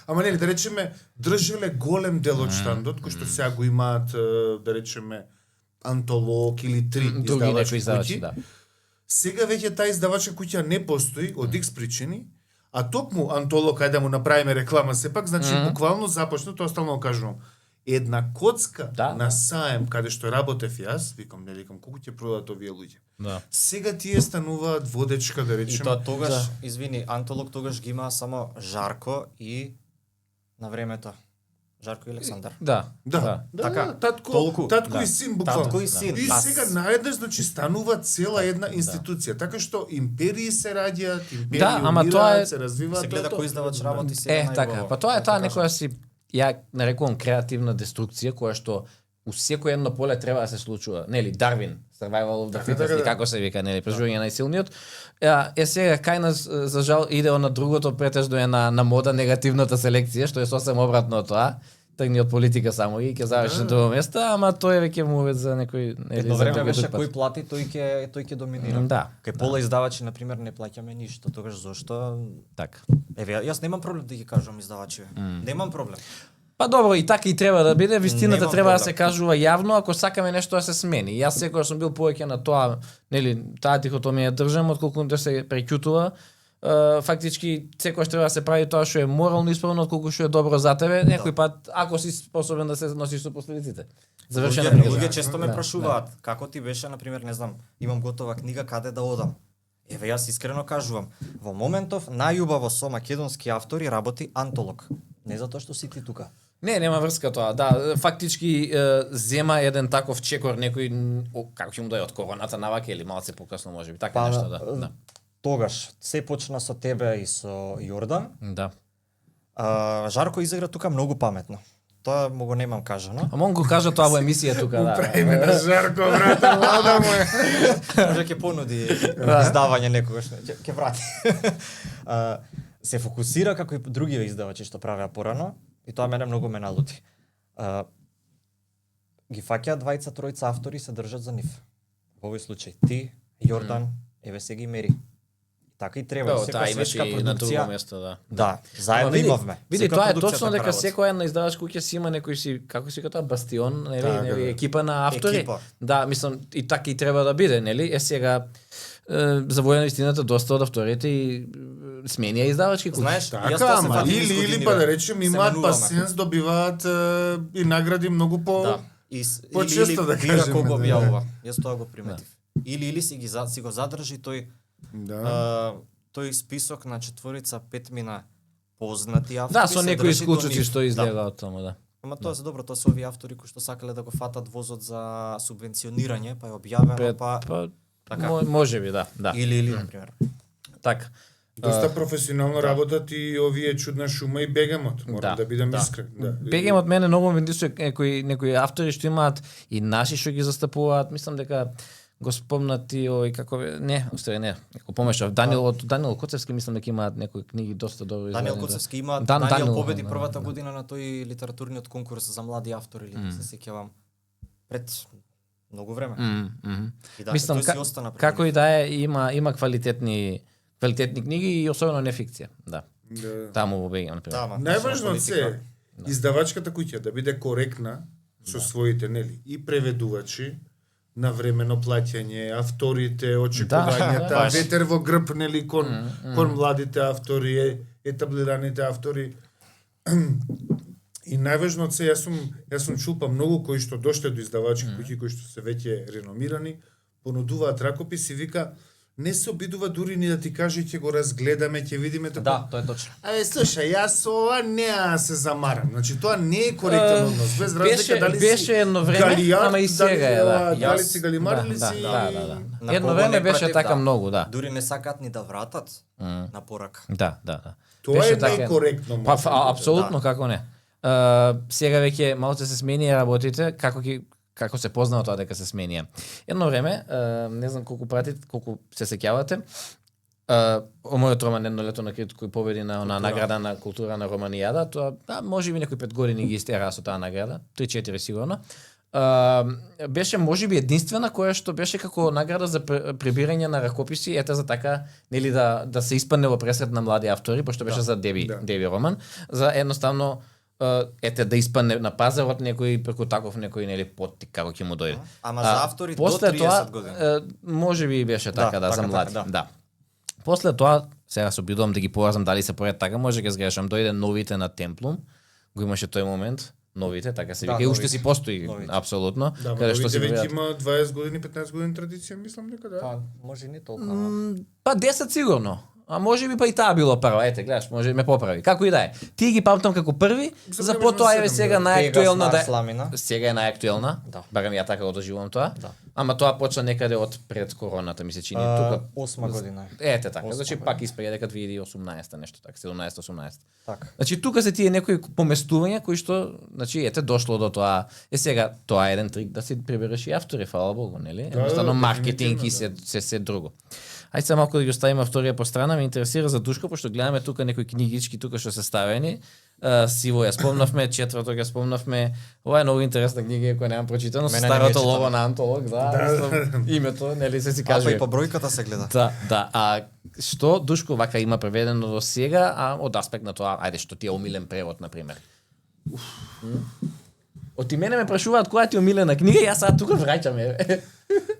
Ама нели, да речеме, држеле голем дел од штандот, кој што сега го имаат, да речеме, Антолог или 3 Други некои издавачки издавачи, куќи. да. Сега веќе таа издавачка куќа не постои од X причини, а токму Антолог, ајде да му направиме реклама сепак, значи буквално започна, тоа стално го кажувам. Една коцка Да, на да. саем каде што работев јас, викам, не викам, колку ќе продадат овие луѓе. Да. Сега тие стануваат водечка, да И речеме. тоа тогаш, извини, Антолог тогаш ги има само Жарко и на времето Жарко и Александар. Да. Да, да, Така, татко, толку, татко да. и син буквално. Татко и син. И А сега наеднаш значи станува цела една институција, така што империи се раѓаат, империи Да, ама умираат, тоа е- се развиваат. се гледа тоа е кој издавач тоа. работи сега најубаво. Така, па тоа е Да таа ти кажам. некоја си, ја нарекувам креативна деструкција, која што у секој едно поле треба да се случува. Нели, Дарвин, Survival of the Така, Fittest, така, или да. како се вика, нели, преживување на најсилниот. Сега кај нас за жал иде на другото, претежно е на мода негативната селекција, што е сосем обратно од тоа. Тргни од политика само и ќе заврши на друго место, ама тој е веќе мувет за некој Едно за време некој беше друг пат. кој плати, тој ќе доминира. Да, Кај пола издавачи на пример не плаќаме ништо, тогаш зошто? така. Еве, јас немам проблем да ги кажувам издавачи. Немам проблем. Па добро, и така и треба да биде, вистината Немам треба да проблем. се кажува јавно ако сакаме нешто да се смени. Јас секогаш сум бил повеќе на тоа, нели, таа дихотомија држам отколку да се преќутува. Фактички секогаш треба да се прави тоа што е морално исправно отколку што е добро за тебе, некој пат ако си способен да се носиш со последиците. Завршена Луѓе, приказна. луѓе често ме Да, прашуваат, како ти беше, на пример, не знам, имам готова книга, каде да одам? Еве, јас искрено кажувам, во моментов најубаво со македонски автори работи Антолог. Не затоа што си ти тука. Не, нема врска тоа. Да, фактички зема еден таков чекор некој како ќе му даде од короната навака или малце покасно можеби, така Па, нешто, да. Тогаш се почна со тебе и со Јордан. Да. Жарко изигра тука многу паметно. Тоа му го немам кажано. Ама он го кажа тоа во емисија тука, да. Праиме на Жарко, брате, вода му е. Може ќе понуди издавање некогаш, ќе врати. Се фокусира како и други издавачи што правеа порано и тоа мене многу ме налути. Ги фаќаат двајца, тројца автори се држат за нив. Во овој случај ти, Јордан, еве се ги мери. Така и треба, Тоа секоја имаше свечка и на друго продукција. место, да. Да, заедно Ама имавме. Види, Секоја тоа е продукција точно така дека работи. секоја една издавачка куќа си има некој си, како си тоа, бастион, нели, Така, нели, да. екипа на автори. Екипа. Да, мислам и така и треба да биде, нели? Сега за војна вистината доста од авторите и сменија издавачки куќи. Знаеш, Така, јас тоа се ама фатам или па да речем имаат пасиенс, добиваат и награди многу по Да. По-често да кажеме, кога да. објавува. Јас тоа го приметив. Или си го задржи тој тој список на четворица петмина познати автори. Да, со се некои држи до исклучоци нив. што излегаат таму, да. Ама тоа се добро, тоа се овие автори кои што сакале да го фатат возот за субвенционирање, па ја објавено, па така. Можеби, да, да. Или на пример. Така. Доста професионално работат и овие Чудна шума и Бегемот, морам да бидам искрен. Да. Бегемот мене многу ме интересува некои автори што имаат и наши што ги застапуваат, мислам дека го спомнати како не, уствари не, како помешав Даниел Коцевски, мислам дека имаат некои книги доста добро Даниел изведени. Коцевски има Даниел победи првата година на тој литературниот конкурс за млади автори, или се сеќавам пред многу време. И да, мислам тој си остана како и да е, има квалитетни книги и особено не фикција, да. Таму во Бегемот, на пример. Најважно од се издавачката куќа да биде коректна со своите, нели, и преведувачи, навремено плаќање, авторите, очекувањата, ветер во грб, нели, кон младите автори, етаблираните автори. И најважно од се, јас сум чул па многу кои што дошле до издавачки куќи, кои што се веќе реномирани, понудуваат ракописи, вика, не се обидува дури ни да ти каже ќе го разгледаме, ќе видиме така. Да, тоа е точно. Слушај, јас ова не се замарам. Значи тоа не е коректен однос. Без разлика дали беше едно време, ама и сега е, да. Дали си галимар или си... Да. Едно време беше така многу, да. Дури не сакаат ни да вратат на порака. Да. Тоа е некоректно. Па апсолутно како не. Сега веќе малку се сменија работите, како се познава тоа дека се сменија. Едно време, не знам колку се сеќавате, мојот роман Едно лето на крит кој победи на награда на култура на Романијада, тоа можеби некои 5 години ги истера со таа награда, 3-4 сигурно. Беше можеби единствена која што беше како награда за прибирање на ракописи, ете за така, нели да се испадне во пресред на млади автори, пошто беше за Деви роман, за едноставно да испадне на пазарот некој преку таков некој нели поттик како ќе му дојде. Ама за автори до 30 години. Можеби беше така, за млади. Да. После тоа, сега се обидувам да ги поврзам дали се поред така, може ќе сгрешам, дојде новите на Темплум, го имаше тој момент, новите, така се вика, и уште си постои, апсолутно. Да, каде што се веќе има 20 години, 15 години традиција, мислам дека да. Па, може не толку. Па 10 сигурно. А може би па и таа било прва. Ете, гледаш, може ме поправи. Како и да е. Ти ги памтам како први, за потоа е сега најактуелна сега е најактуелна. Барем ја така го доживувам тоа. Ама тоа почна некаде од пред короната, ми се чини тука 8 година. Ете така, значи пак испаѓа дека 2018 нешто така, 17-18. Така. Значи тука се тие некои поместувања кои што, значи дошло до тоа. Сега тоа е еден трик да си прибереш и автори, фала Богу, нели? Едноставно маркетинг и се друго. Ајде се малку да ги оставиме авторија по страна, ме интересира за Душко, пошто гледаме тука некои книгички тука што се ставени. Сиво ја спомнавме, четврто ја спомнавме. Ова е многу интересна книга која немам прочитано, со старото лого на антолог, името, нели се си каже. А и по бројката се гледа. Да. А што Душко вака има преведено до сега, а од аспект на тоа, ајде што ти е омилен превод на пример. Од ти мене ме прашуваат која ти е омилена книга, јас сега тука враќаме.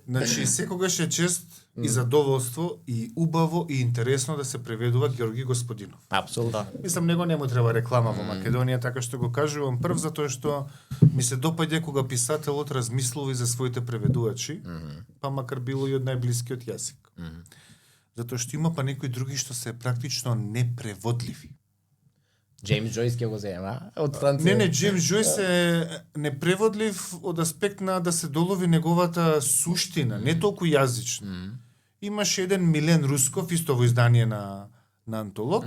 Значи секогаш е чест и задоволство и убаво и интересно да се преведува Ѓорги Господинов. Апсолутно. Мислам него не му треба реклама во Македонија, така што го кажувам прв затоа што ми се допаѓа кога писателот размислува и за своите преведувачи, па макар било и од најблискиот јазик. Затоа што има па некои други што се практично непреводливи. Джеймс Джойс ќе го зема од Франција. Не, Джеймс Джойс е непреводлив од аспект на да се долови неговата суштина, не толку јазично. Имаше еден Милен Русков, исто во издание на антолог,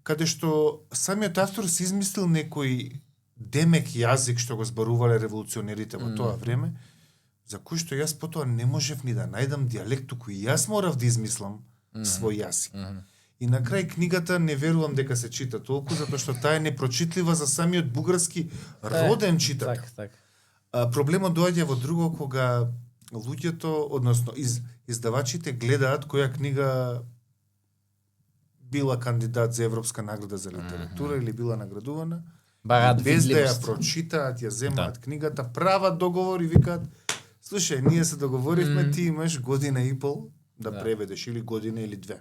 каде што самиот автор си измислил некој демек јазик што го зборувале револуционерите во тоа време, за кој што јас потоа не можев ни да најдам дијалект, туку и јас морав да измислам свој јазик. И на крај книгата не верувам дека се чита толку, затоа што таа е непрочитлива за самиот бугарски роден читател. Проблемот доаѓа во друго кога луѓето, односно издавачите гледаат која книга била кандидат за Европска награда за литература или била наградувана, без да ја прочитаат, ја земаат книгата, прават договор и викаат: слушај, ние се договоривме, ти имаш година и пол да преведеш или година или две.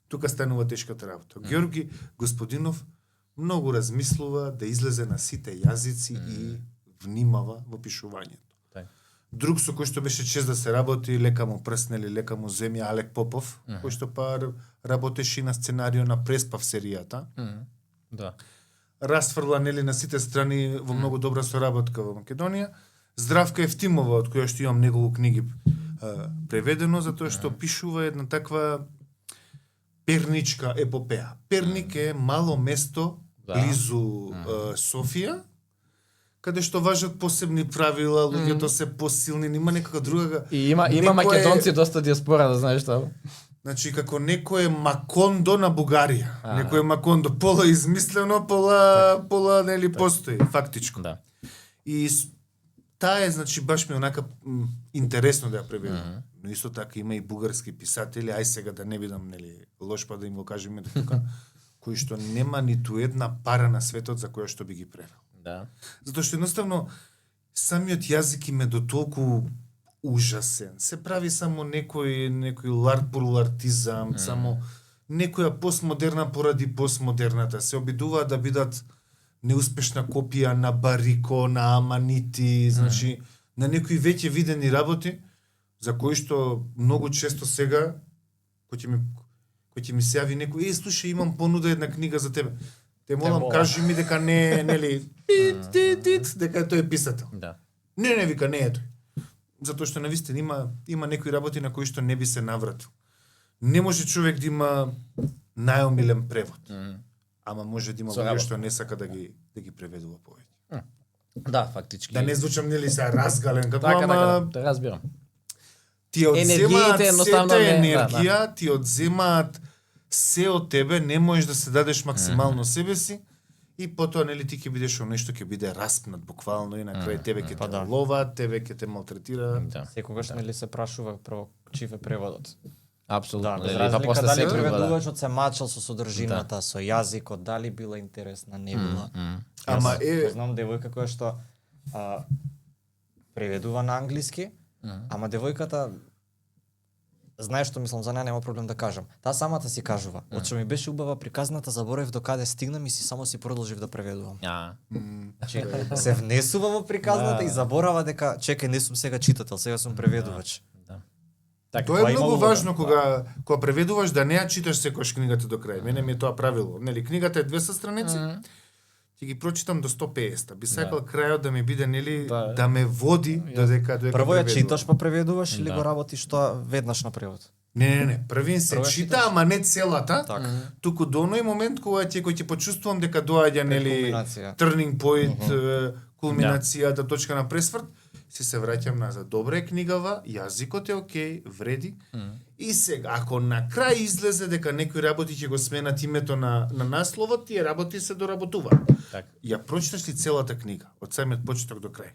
Тука станува тешката работа. Георги Господинов многу размислува да излезе на сите јазици и внимава во пишувањето. Друг со кој што беше чест да се работи, лека му прснели, лека му земи, Алек Попов, кој што работеше и на сценарио на Преспав серијата. Да. Расфрла нели на сите страни во многу добра соработка во Македонија. Здравка Евтимова, од која што имам неколку книги преведено, затоа што пишува една таква перничка епопеа. Перник е мало место близу Софија, каде што важат посебни правила, луѓето се посилни, нема некака друга. И има македонци доста диаспора, да знаеш тоа. Значи како некое Макондо на Бугарија. Некое Макондо пола измислено, пола нели постои фактичко. Да. И таа е значи баш ми онака интересно да ја преведам. Но исто така има и бугарски писатели, ај сега да не бидам нели лош па да им го кажеме тука, кои што нема ниту една пара на светот за која што би ги превел. Да. Затоа што едноставно самиот јазик им е до толку ужасен. Се прави само некој ларт-пурлартизам, само некоја постмодерна поради постмодерната. Се обидуваат да бидат неуспешна копија на Барико, на Аманити, значи на некои веќе видени работи за кои што многу често сега кој ќе ми се јави некој, слушај, имам понуда една книга за тебе. Те молам, кажи ми дека не, нели, дека тој е писател. Да. Не, вика, не е тој. Затоа што навистина има некои работи на кои што не би се навратил. Не може човек да има најомилен превод. Ама може да има луѓе што не сака да ги преведува повеќе. Да, фактички. Да не звучам нели се разгален како, така, да разбирам. Ти одземаат едноставно сета енергија, ти одземаат се од тебе, не можеш да се дадеш максимално себе си и потоа нели ти ќе бидеш нешто ќе биде распнат буквално и на крај тебе ќе те ловат, тебе ќе те малтретира. Секогаш нели се прашува прво чив е преводот. Апсолутно. Да, без разлика дали преведувачот се мачал со содржината, со јазикот, дали била интересна, не била. Ама знам девојка која што преведува на англиски, ама девојката знаеш што мислам за неа, нема проблем да кажам. Таа самата си кажува. Од што ми беше убава приказната, заборев до каде стигнам и само си продолжив да преведувам. Значи се внесува во приказната и заборава дека чекај, не сум сега читател, сега сум преведувач. Тоа е многу важно кога преведуваш да не ја читаш секојаш книгата до крај. Мене ми е тоа правило. Нели книгата е 200 страници. Ќе ги прочитам до 150. Би сакал крајот да ми биде нели да ме води додека прво ја читаш па преведуваш или го работиш тоа веднаш на превод? Не. Првин се чита, ама не целата. Туку до оној момент кога ќе почувствувам дека доаѓа нели turning point, кулминацијата, точка на пресврт, се враќам назад. Добра е книгава, јазикот е окей, вреди. И сега, ако на крај излезе дека некои работи ќе го сменат името на насловот, тие работи се доработуваат. Ја прочиташ ли целата книга, од самиот почеток до крај?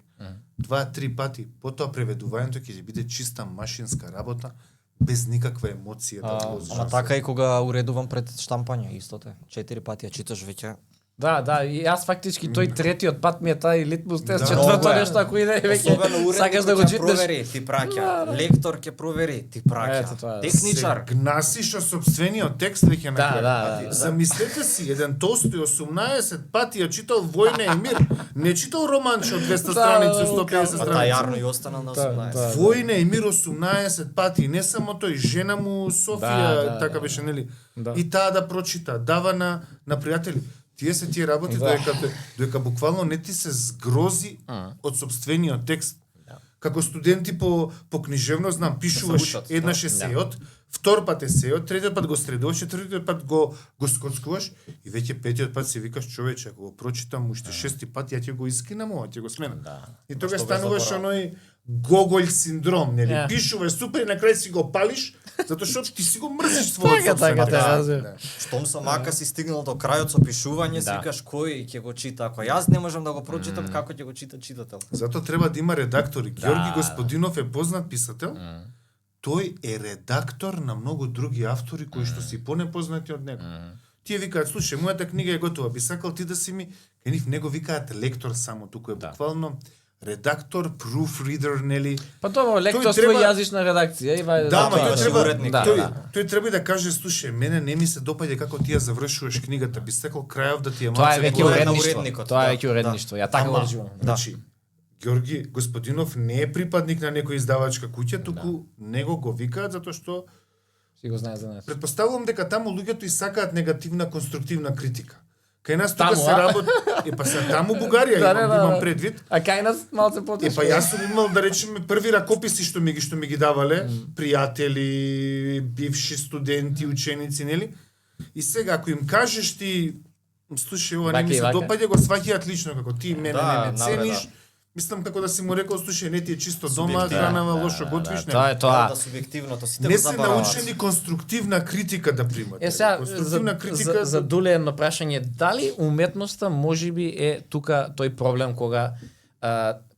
2-3 пати, потоа преведувањето ќе биде чиста машинска работа, без никаква емоција да вложиш. Ама така и кога уредувам пред штампање, истото е. 4 пати ја читаш веќе. Да, и јас фактички тој третиот пат ми е тај литмус тест, четврто нешто ако иде веќе сакаш да го читаш. Провери, ти праќа. Лектор ќе провери, ти праќа. Техничар гнасиш собствениот текст веќе на крај. Замислете си, еден Толстој 18 пати ја читал Војна и мир, не читал романче од 200 страници, 150 страници. Та јарно и останал на 18. Војна и мир 18 пати, не само тој, жена му Софија, така беше, нели? И таа да прочита, дава на пријатели. Тие се тие работи додека буквално не ти се згрози од собствениот текст. Како студенти по книжевност знам, пишуваш еднаш есејот, втор пат есејот, третиот пат го средуваш, четвртиот пат го скоцкуваш и веќе петиот пат се викаш човече, ако го прочитам уште шести пат, ја ќе го искинам ова, ќе го сменам. И тога стануваш оној Гоголј синдром, нели? Пишуваш супер и на крај си го палиш, затоа што ти си го мрзиш својот собствен. Штом самака си стигнал до крајот со пишување, си викаш кој ќе го чита. Ако јас не можам да го прочитам, како ќе го чита читател? Затоа треба да има редактори. Георги Господинов е познат писател. Тој е редактор на многу други автори кои што си понепознати од него. Тие викаат, слушај, мојата книга е готова, би сакал ти да си ми, кај нив него викаат лектор само, туку е буквално редактор, proofreader, нели? Па добро, лекторство треба- и јазична редакција, има Да, ама тоа тој е треба уредник. тој треба да каже, слушај, мене не ми се допаѓа како ти ја завршуваш книгата, би сакал крајов да ти е Тоа е малце веќе тоа е на уредништво. уредникот, Тоа е да, веќе уредништво. Ја така го Ама, речувам. Значи, Ѓорги Господинов не е припадник на некој издавачка куќа, туку него го викаат затоа што Си го знае за нас. претпоставувам дека таму луѓето и сакаат негативна конструктивна критика. Кај нас тука Таму, се а? работи, па се таму Бугарија имам предвид. А кај нас малце потешко. Па јас сум имал да речеме први ракописи што ми ги давале, пријатели, бивши студенти, ученици, нели? И сега ако им кажеш ти слушај, ова не Вака ми и се вака. допаѓа, го сваќаат лично како ти мене Да, не навреда. цениш. Мислам како да си му рекол, слушај, не ти е чисто дома, Субјективно. хранава лошо готвиш, Тоа не. е тоа. Да, субјективното, сите Не го се забараваат. научени конструктивна критика да примат. Е сега Конструктивна критика за Дуле едно прашање, дали уметноста можеби е тука тој проблем кога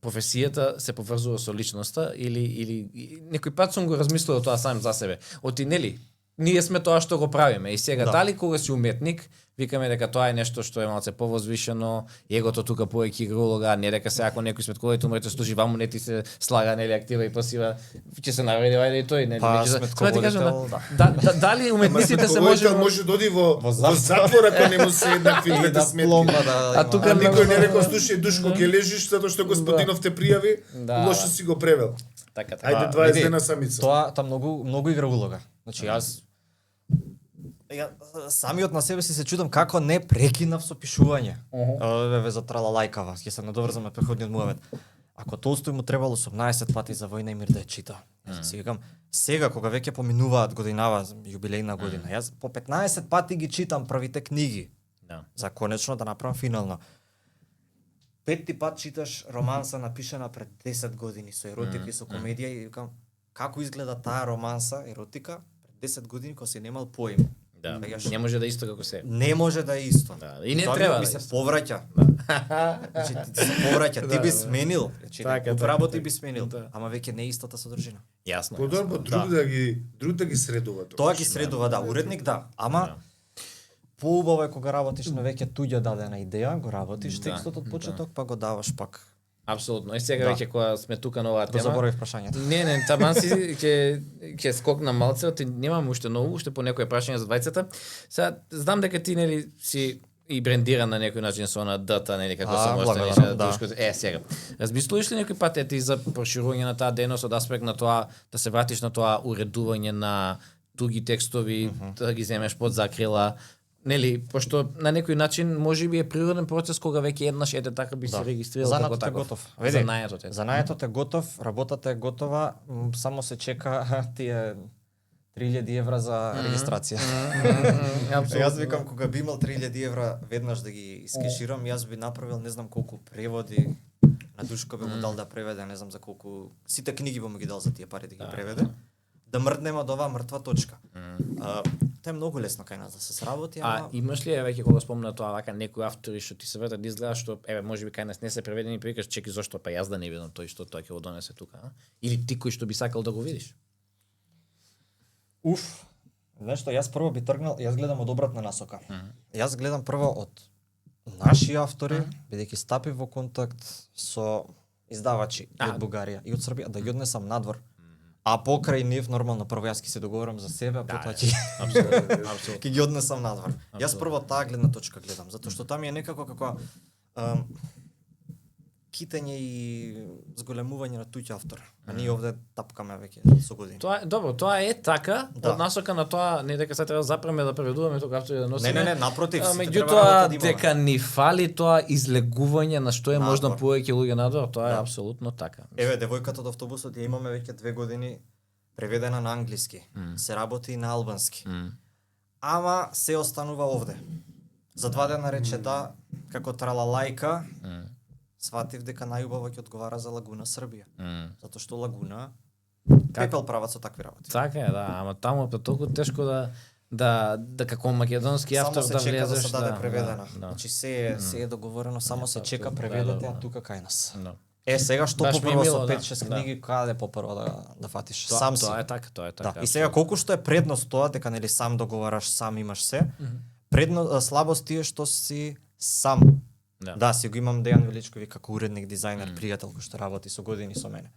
професијата се поврзува со личноста или некој пат сум го размислувал тоа сам за себе. Оти нели ние сме тоа што го правиме и сега Да. дали кога си уметник викаме дека тоа е нешто што е малце повозвишено, егото тука повеќе игра улога, не дека се ако некој сметковите умрете служи ваму не ти се слага нели актива и пасива, ќе се навреди вајде и тој нели. Па, Веќе сметководител, дали уметниците се може може да оди во затвор ако не му се еднакви И двете да сметки. пломба да А има. тука А никој не рекол, слушај, Душко, ќе лежиш затоа што Господинов те пријави, Да. лошо си го превел. така. Ајде Па, 20 види, дена самица. Тоа многу игра улога. Значи ја самиот на себе си се чудам како не прекинав со пишување. Ве за тралалајкава, ќе се надоврзам на преходниот муавет. Ако Толстој му требало 18 пати за Војна и мир да ја чита. Јас си викам, сега кога веќе поминуваат годинава, јубилејна година, јас по 15 пати ги читам првите книги. Да. За конечно да направам финално. Петти пат читаш романса напишана пред 10 години со еротика и со комедија и викам како изгледа таа романса, еротика пред 10 години кога си немал поим. Да, Сега не може да е исто како се. Не може да е исто. Да, и не Тоа треба ми да е се исто. повраќа. Значи ти се повраќа, ти би сменил. Значи Така, така, работи така. би сменил, Да. ама веќе не е истата содржина. Јасно. Подобро друг да ги средува тоа. Тоа ги средува, да, уредник да, ама поубаво е кога работиш на веќе туѓа дадена идеја, го работиш Да, текстот од почеток, па го даваш пак. Апсолутно. И сега Да. веќе кога сме тука на оваа Го тема. заборавив прашањето. Не, таман си ќе скокна малце, оти немам уште многу, уште по некој прашање за двајцата. Сега знам дека ти нели си и брендиран на некој начин со она дата, нели како се останеш благодарам, да. да. Сега. Размислуваш ли некој пат ти за проширување на таа дејност од аспект на тоа да се вратиш на тоа уредување на туги текстови, да ги земеш под закрила? Нели, пошто на некој начин можеби е природен процес кога веќе еднаш ете така би се регистрирал како Занаетот е таков. готов. Занаетот е. Занаетот е готов, работата е готова, само се чека тие 3000 евра за регистрација. Јас викам кога би имал 3000 евра веднаш да ги искеширам, јас би направил не знам колку преводи на Душко би му дал да преведе, не знам за колку сите книги би му ги дал за тие пари да ги преведе. Да мрднеме од оваа мртва точка. Тоа е многу лесно кај нас да се сработи, А ама имаш ли веќе кога спомна тоа вака некои автори што ти се вратат да изгледа што еве можеби кај нас не се преведени, па викаш чеки зошто па јас да не видам тој што тоа ќе го донесе тука, а? Или ти кој што би сакал да го видиш? Уф, знаеш што, јас прво би тргнал, јас гледам од обратна насока. Јас гледам прво од наши автори, бидејќи стапив во контакт со издавачи и од Бугарија и од Србија, да ги однесам надвор. А покрај нив нормално прво јас ќе се договорам за себе, а потоа ќе Апсолутно. ќе ги однесам надвор. Јас прво таа гледна точка гледам, затоа што таа ми е некако како китање и зголемување на туѓ автор. А ние овде тапкаме веќе со години. Тоа е добро, тоа е така, Да. од насока на тоа не дека се треба запреме да преведуваме тука автори да носиме. Не, напротив, сите треба меѓутоа работа да имаме. дека ни фали тоа излегување на што е можно Надвор. повеќе луѓе надвор, тоа е Да. апсолутно така. Еве, девојката од автобусот ја имаме веќе 2 години преведена на англиски. Се работи и на албански. Ама се останува овде. За 2 дена рече да, како тралалајка, сватив дека најубаво ќе одговара за Лагуна Србија. Затоа што Лагуна пепел прават со такви работи. Така е, да, ама таму е толку тешко да како македонски Само автор се да чека да влезеш, се даде преведена. Да. Значи се е договорено, само се чека апсолутно, преведете, да, а тука кај нас. Да. Сега што Баш ми е попрво мило, со да, 5-6 да. книги, каде попрво да фатиш? Тоа, Сам си. тоа е така, тоа е така. Да. И сега колку што е предност тоа дека нели сам договараш, сам имаш се, слабост ти е што си сам. Да, си го имам Дејан Величкови како уредник, дизајнер, пријател кој што работи со години со мене.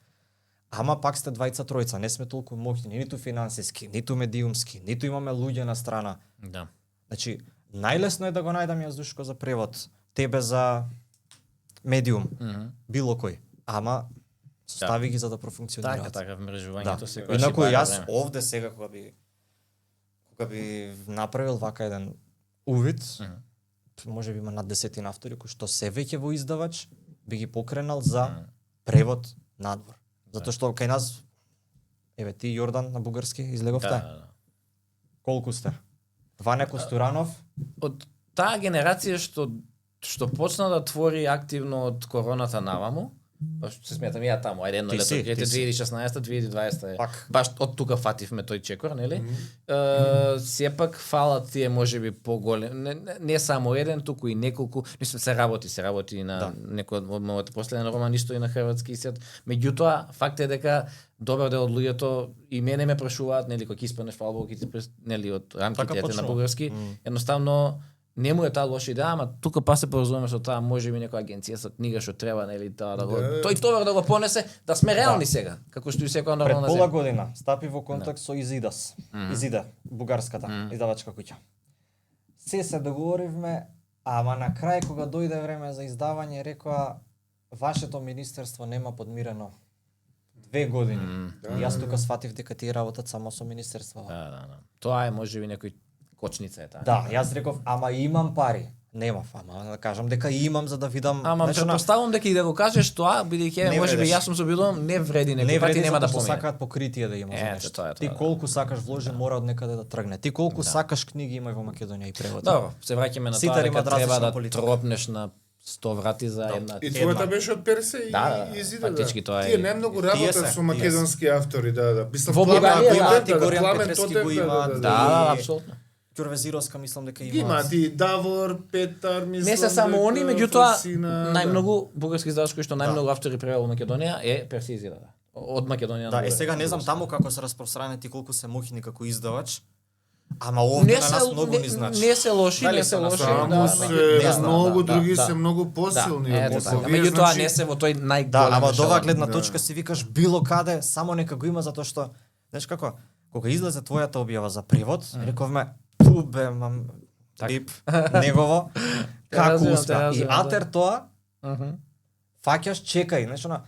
Ама пак сте двајца тројца, не сме толку моќни, ниту финансиски, ниту медиумски, ниту имаме луѓе на страна. Да. Значи, најлесно е да го најдам јас Душко за превод, тебе за медиум, било кој. Ама состави ги за да профункционираат. Така вмрежувањето секогаш. Инаку јас овде сега кога би направил вака еден увид, може би има над 10 автори кои што се веќе во издавач, би ги покренал за превод надвор. Затоа што кај нас, еве ти Јордан на бугарски излеговте. Да. Колку сте? Ваня Костуранов? Од таа генерација што почна да твори активно од короната наваму, па се сметам ја таму, ајде едно Ти лето, си. 2016, 2020 Пак. баш од тука фативме тој чекор, нели? Сепак фалат тие можеби поголем, не само еден, туку и неколку, мислам се работи на некој од моите последен роман исто и на хрватски свет. Меѓутоа факт е дека добар дел од луѓето и мене ме прашуваат, нели, кога ќе испаднеш фалбол, нели, од рамките на бугарски, едноставно не му е таа лоша идеја, ама тука па се поразумеме со таа, може би некоја агенција со книга што треба, нели, таа да го тој товар да го понесе, да сме реални сега, како што и секоја нормална Пред земја. пола година стапи во контакт со Изидас. Изида, бугарската издавачка куќа. Се договоривме, ама на крај кога дојде време за издавање рекоа вашето министерство нема подмирено 2 години. И јас тука сфатив дека тие работат само со министерство. Да. Тоа е можеби некој кочница е таа. Да, јас реков, ама имам пари. Немав, ама да кажам дека имам за да видам. Ама претпоставувам дека и да го кажеш тоа, бидејќи можеби јас сум се обидувам, не вреди некој пат и нема да помине. Сакаат покритие да има за нешто. Тоа е. Ти колку сакаш вложи мора од некаде да тргне. Ти колку сакаш книги има и во Македонија и превод. Добро, се враќаме на тоа дека треба да тропнеш на 100 врати за една. И твојата беше од Персе и Изида. Фактички тоа е. Тие најмногу работат со македонски автори, да. Во Бугарија, ти Горијан Петрески го има. Да, апсолутно. Ќурвезировска мислам дека има. Има ти Давор, Петар, мислам. Не се само они, меѓутоа најмногу бугарски издавач кои што најмногу автори превел во Македонија е Перси Изида. Од Македонија. Да, сега не знам таму како се распространети ти колку се мохини како издавач. Ама овде на нас многу ни значи. Не се лоши, Дали не се се лоши. Само се многу други се многу посилни. Меѓутоа не се во тој најголем. Да, ама од оваа гледна точка си викаш било каде, само нека го има затоа што знаеш како, кога излезе твојата објава за превод, рековме тубе мам тип негово како успеа. И атер тоа фаќаш, чекај, знаеш она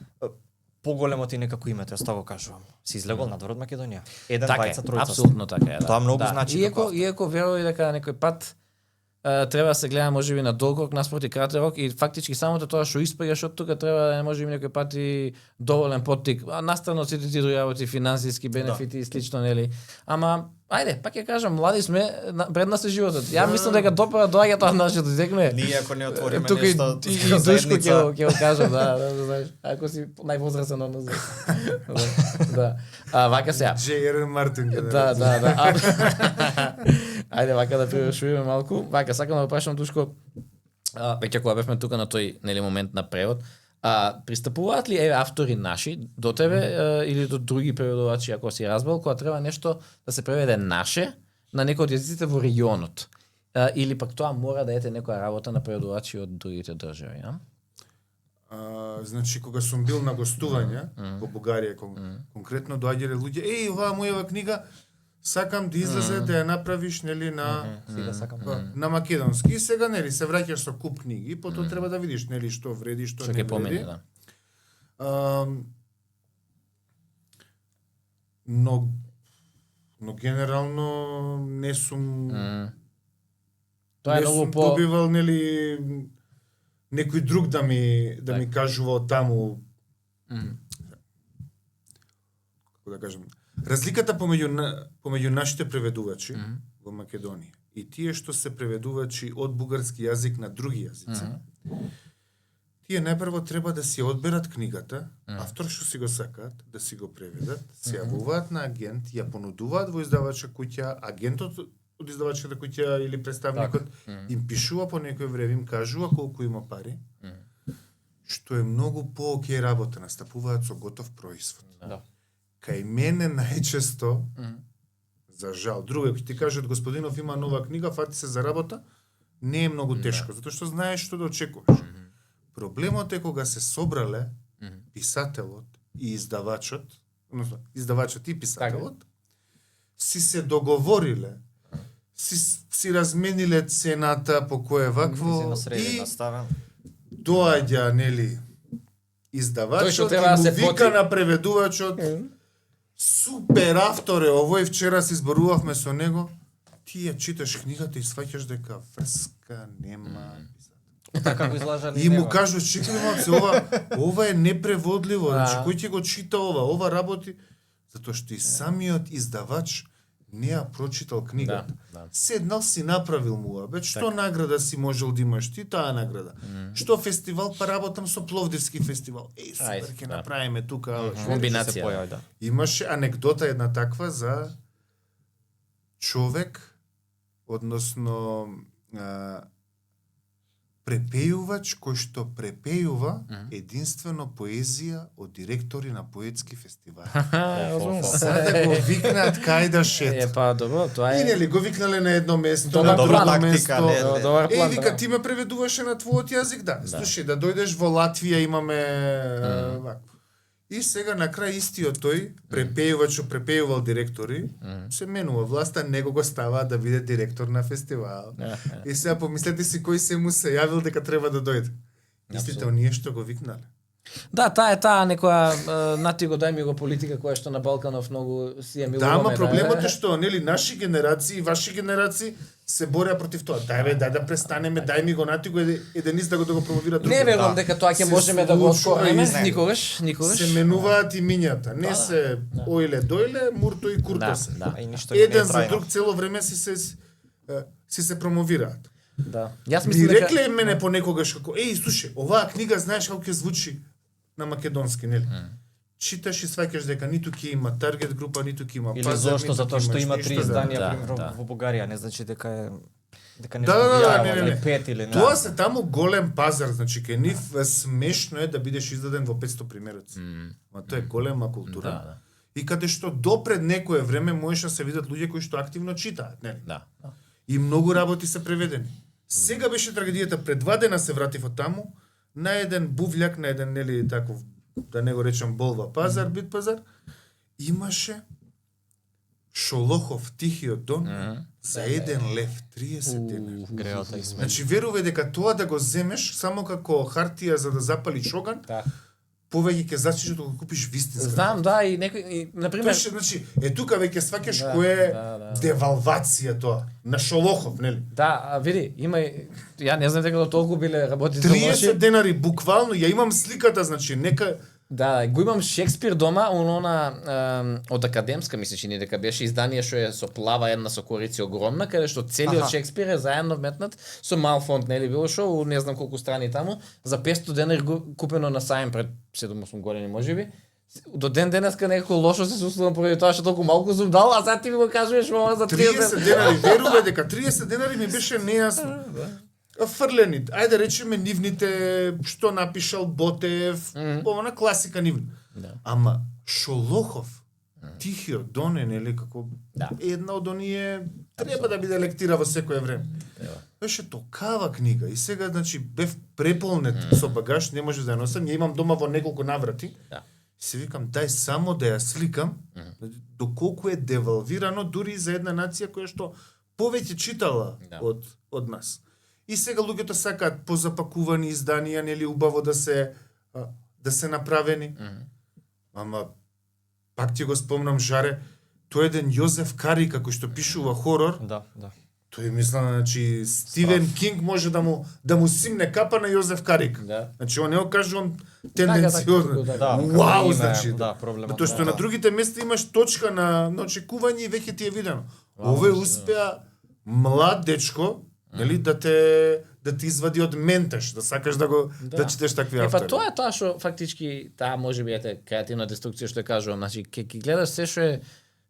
поголемо ти некако името, јас тоа го кажувам. Си излегол надвор од Македонија. Еден, двајца, тројца. Апсолутно така е. Тоа многу значи. Иако верувам дека некој пат треба да се гледа можеби на долг рок наспроти краток рок и фактички самото тоа што испаѓаш од тука треба да можеби некој пат и доволен поттик. Настрана од сите тие други работи, финансиски бенефити и слично, нели. Ама ајде, пак ќе кажам, млади сме, пред нас е животот. Ја мислам дека допара доаѓа тоа нашето дигне. Ние ако не отвориме тука нешто, и Душко ќе го кажам, да, знаеш, ако си највозрасен од нас. Да. Вака сега. J.R. Мартин. Да. Ајде вака да превршуваме малку. Вака сакам да го прашам Душко, веќе кога бевме тука на тој нели момент на превод, пристапуваат ли автори наши до тебе или до други преводувачи, ако си разбрал, кога треба нешто да се преведе наше на некој од јазиците во регионот? Или пак тоа мора да ете некоја работа на преводувачи од другите држави, а? Значи кога сум бил на гостување во Бугарија конкретно доаѓале луѓе, оваа мојава книга сакам да излезе да ја направиш нели на македонски. И сега нели се враќаш со куп книги, потоа треба да видиш нели што вреди, што не вреди. Но генерално не сум тоа е многу по добивал нели некој друг да ми кажува од таму. Како да кажам, разликата помеѓу нашите преведувачи во Македонија и тие што се преведувачи од бугарски јазик на други јазици. Тие најпрво треба да си одберат книгата, автор што си го сакаат, да си го преведат, се јавуваат на агент, ја понудуваат во издавачка куќа, агентот од издавачката куќа или представникот им пишува по некој време, им кажува колку има пари, што е многу по-окей работа, настапуваат со готов производ. Кај мене најчесто, за жал, друго, ако ти кажат господинов има нова книга, фати се за работа, не е многу тешко, затоа што знаеш што да очекуваш. Проблемот е кога се собрале писателот и издавачот, односно издавачот и писателот, си се договориле, си размениле цената по која вакво и доаѓа, нели, издавачот и му вика на преведувачот, супер автор е овој, вчера си зборувавме со него, ти ја читаш книгата и сваќаш дека врска нема. Така го излажали. И му кажуваш, чекај малце, ова е непреводливо, значи кој ќе го чита ова работи, затоа што и самиот издавач не ја прочитал книгата. Седнал си направил муабет, што награда си можел да имаш ти таа награда. Што фестивал, па работам со Пловдивски фестивал. Супер, ќе направиме тука. Комбинација. Имаше анекдота една таква за човек, односно препејувач кој што препејува единствено поезија од директори на поетски фестивали. Сада го викнат кај да шет. Па добро, тоа е. И нели го викнале на едно место, на друго тактика, место. Вика ти ме преведуваше на твојот јазик, да. Слушај, да дојдеш во Латвија имаме вакво. И сега на крај истиот тој препејувач препејувал директори, се менува власта, него го става да биде директор на фестивал. И сега помислете си кој се му се јавил дека треба да дојде. Истите оние што го викнале. Да, таа е таа некоја нати го дај ми го политика која што на Балканов многу си е милуваме. Да, ама проблемот е што нели наши генерации и ваши генерации се бораа против тоа. Дај да престанеме, дај ми го нати го еден да го промовира други. Не верувам дека тоа ќе можеме да го откориме никогаш. Се менуваат имињата, не се оиле доиле, мурто и курто се. Еден за друг цело време си се промовираат. Да. Јас мислам дека рекле мене понекогаш како слушај, оваа книга знаеш како ќе звучи на македонски, нели? Читаш и сваќаш дека ниту ќе има таргет група, ниту ќе има пазар, или зошто затоа што има 3 изданија примерно во Бугарија, не значи дека е не не. 5 или не. Тоа се таму голем пазар, значи ке нив смешно е да бидеш издаден во 500 примероци. Ма тоа е голема култура. И каде што допред некое време можеше да се видат луѓе кои што активно читаат, нели? И многу работи се преведени. Сега беше трагедијата, пред 2 дена се вратив од таму, на еден бувљак, на еден, нели, таков, да не го речам болва пазар, бит пазар, имаше Шолохов Тихиот дон за 1 лев, 30 денари. Греота и смет. Значи, верувај дека тоа да го земеш само како хартија за да запалиш оган, повеќе ќе зачиш да го купиш вистинска. Знам, да, и некој, например, значи, тука веќе сваќаш кој е девалвација тоа на Шолохов, нели? Да, види, има ја не знам дека до толку биле работи 30 денари буквално, ја имам сликата, значи нека. Да, го имам Шекспир дома, од академска, мислиш, не дека беше издание што е со плава една со корици огромна, каде што целиот Шекспир е заедно вметнат со мал фонд, нели било што, не знам колку страни таму, за 500 денари купено на сајм пред 7-8 години можеби. До ден денеска некако лошо се чувствувам поради тоа што толку малку сум дал, а сега ти ми го кажуваш ова за 30 денари. Верувам дека 30 денари ми беше нејасно. Фрлени, ајде да речеме нивните што напишал Ботев, оваа класика нивна. Ама Шолохов, Тихиот дон е, нели, како една од оние треба да биде лектира во секое време. Беше токава книга и сега, значи, бев преполнет со багаж, не може да ја носам, ја имам дома во неколку наврати. И се викам, дај само да ја сликам, доколку е девалвирано дури за една нација која што повеќе читала од нас. И сега луѓето сакаат позапакувани изданија, нели, убаво да се направени. Ама пак ти го спомнам, Жаре, тој еден Јозеф Карика кој што пишува хорор. Да. Тој мислам, значи Стивен Кинг може да му симне капа на Јозеф Карик. Значи он не го кажувам тенденциозно. Вау, значи. Тоа што на другите места имаш точка на очекување и веќе ти е видено. Овој успеа млад дечко, нели, да те извади од ментеш, да сакаш да читаш такви автори. Па тоа е тоа што фактички таа можеби ете креативна деструкција што ја кажувам, значи ќе гледаш се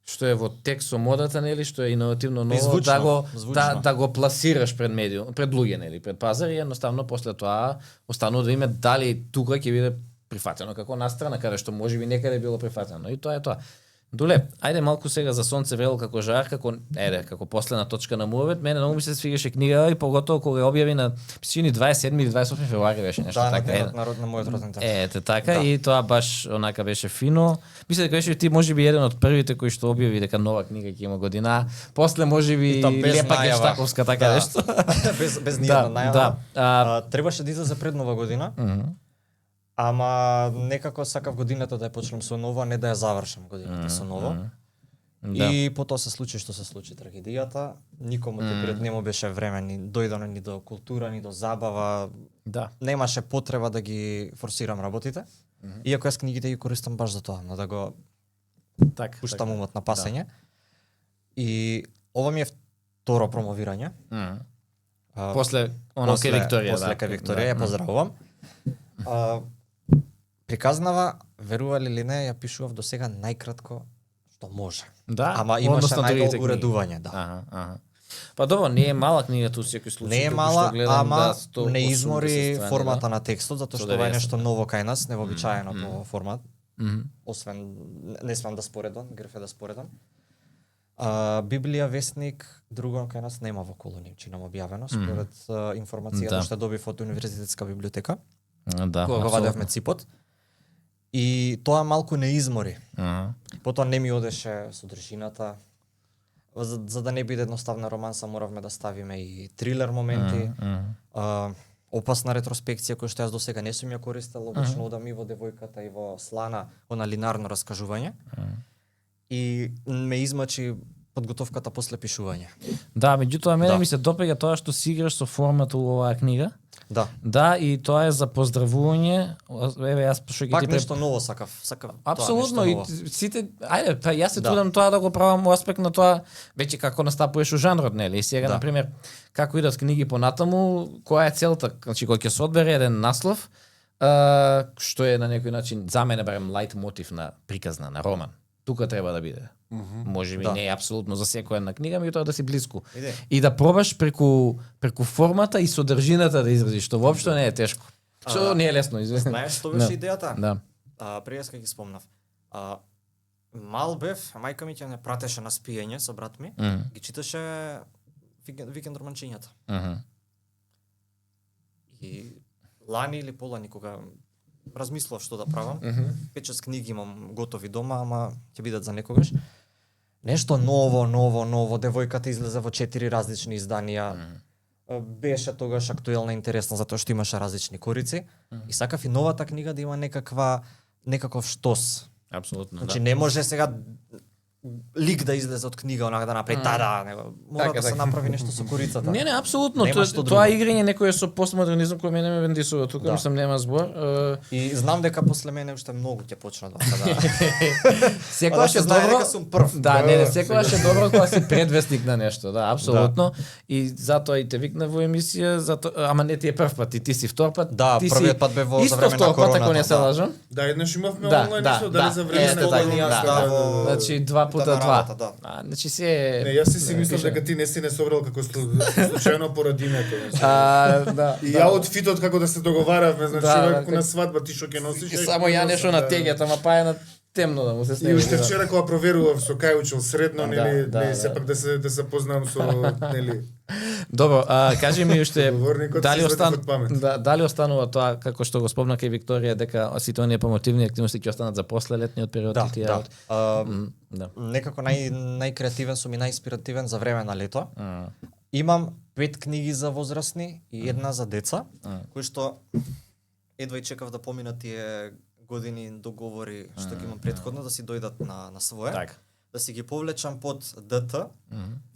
што е во текст со модата, нели, што е иновативно ново, да го пласираш пред медиум, пред луѓе, нели, пред пазар и едноставно после тоа останува да име дали тука ќе биде прифатено како настрана, каде што можеби некаде било прифатено. И тоа е тоа. Доле, ајде малку сега за Сонце врело како жар, како последна точка на мувет. Мене многу ми се свигаше книга и поготово кога ја објави на писини 27 или 28 февруари беше нешто Да, така. на мојот роден ден. Ете така Да. и тоа баш онака беше фино. Мислам дека беше ти можеби еден од првите кои што објави дека нова книга ќе има година. После можеби лепа гештаковска така нешто. без ниједна најава. Да. Требаше да излезе пред нова година. Ама некако сакав годината да ја почнам со ново, а не да ја завршам годината со ново. Да. И потоа се случи што се случи трагедијата. Никому пред не му беше време ни дојдено ни до култура, ни до забава. Да. Немаше потреба да ги форсирам работите. Иако јас книгите ги користам баш за тоа, но да го Так. пуштам умот на пасење. И ова ми е второ промовирање. После оно кај Викторија, После кај Викторија, ја поздравувам. Приказнава, верували или не, ја пишував до сега најкратко што може. Да, Ама имаше односно другите најдолго уредување, да. Аха. Па добро, не е мала книгата у секој случај. Не е како мала, што гледам, ама да, 180 не измори страни, формата на текстот, затоа што ова е 190, нешто ново кај нас, невообичаено по формат. Мгм. Освен, не смеам да споредам, греф е да споредам. Библија, вестник, друго кај нас нема во колонија, чинам објавено, според информација Да. што добив од Универзитетска библиотека, Да, кога го вадевме ципот. И тоа малку не измори. Потоа не ми одеше содржината. За да не биде едноставна романса, моравме да ставиме и трилер моменти. Опасна ретроспекција која што јас до сега не сум ја користел, обично одам и во девојката и во Слана, она линарно раскажување. И ме измачи подготовката после пишување. Да, меѓутоа мене Да. ми се допаѓа тоа што си играш со формата у оваа книга. Да. Да, и тоа е за поздравување. Еве јас што ги Пак ти нешто ново сакав. Апсолутно, и сите, ајде, па јас се Да. трудам тоа да го правам во аспект на тоа, веќе како настапуваш у жанрот, нели? И сега, Да. например, како идат книги понатаму, која е целта? Значи, кој ќе се одбере еден наслов, што е на некој начин, за мене барем, лајт мотив на приказна, на роман. Тука треба да биде. Може би Да. не е апсолутно за секоја една книга, меѓутоа да си блиску. Иде. И да пробаш преку формата и содржината да изразиш, што воопшто не е тешко. Што не е лесно, известно. Знаеш што беше идејата? Да. Пред јас кога ги спомнав. Мал бев, мајка ми ќе не пратеше на спиење со брат ми, ги читаше викенд романчињата. И лани или полани кога размислував што да правам, 5-6 книги имам готови дома, ама ќе бидат за некогаш. Нешто ново, девојката излезе во 4 различни изданија. Беше тогаш актуелна и интересна затоа што имаше различни корици и сакав и новата книга да има некаков штос. Апсолутно, Значи да. не може сега лик да излезе од книга онака да направи него мора Така, да се така. направи нешто со корицата. Не, апсолутно. Нема што друго. Тоа играње некој со постмодернизам кој мене ме бендисува. Тука Да. мислам нема збор. И знам дека после мене уште многу ќе почнат да. Секогаш се е знае добро. дека сум прв. Да, не, секогаш е добро кога си предвестник на нешто, да, апсолутно. И затоа и те викна во емисија, ама не ти е прв пат, и ти си втор пат. Да, ти првиот си пат бе во за исто време на втор пат, ако короната, не се да. лажам. Да, еднаш имавме Да, онлайн да, исто, да. дали за време Ете на така, короната. да. Значи 2 пута на 2. работа, да. Значи се е... Не, јас си мислам дека ти не си не собрал како случајно поради името. Да. И ја outfitот како да се договаравме, значи Да, како на свадба ти што ќе носиш. И само ја нешто на тегата, ама па е на темно да му се И снеме. уште вчера кога проверував со кај учел средно, Да, нели, да, не да. сепак да се познам со, нели. Добро, кажи ми уште Говорникот дали се извади од памет. дали останува тоа како што го спомна кај Викторија дека сите оние промотивни активности ќе останат за после летниот период Да, и тие да. работи? Да. Некако најкреативен сум и најинспиративен за време на лето. Имам 5 книги за возрастни и една за деца, кои што едва и чекав да поминат тие години договори што ги имам претходно да си дојдат на свое. Така. Да си ги повлечам под ДТ.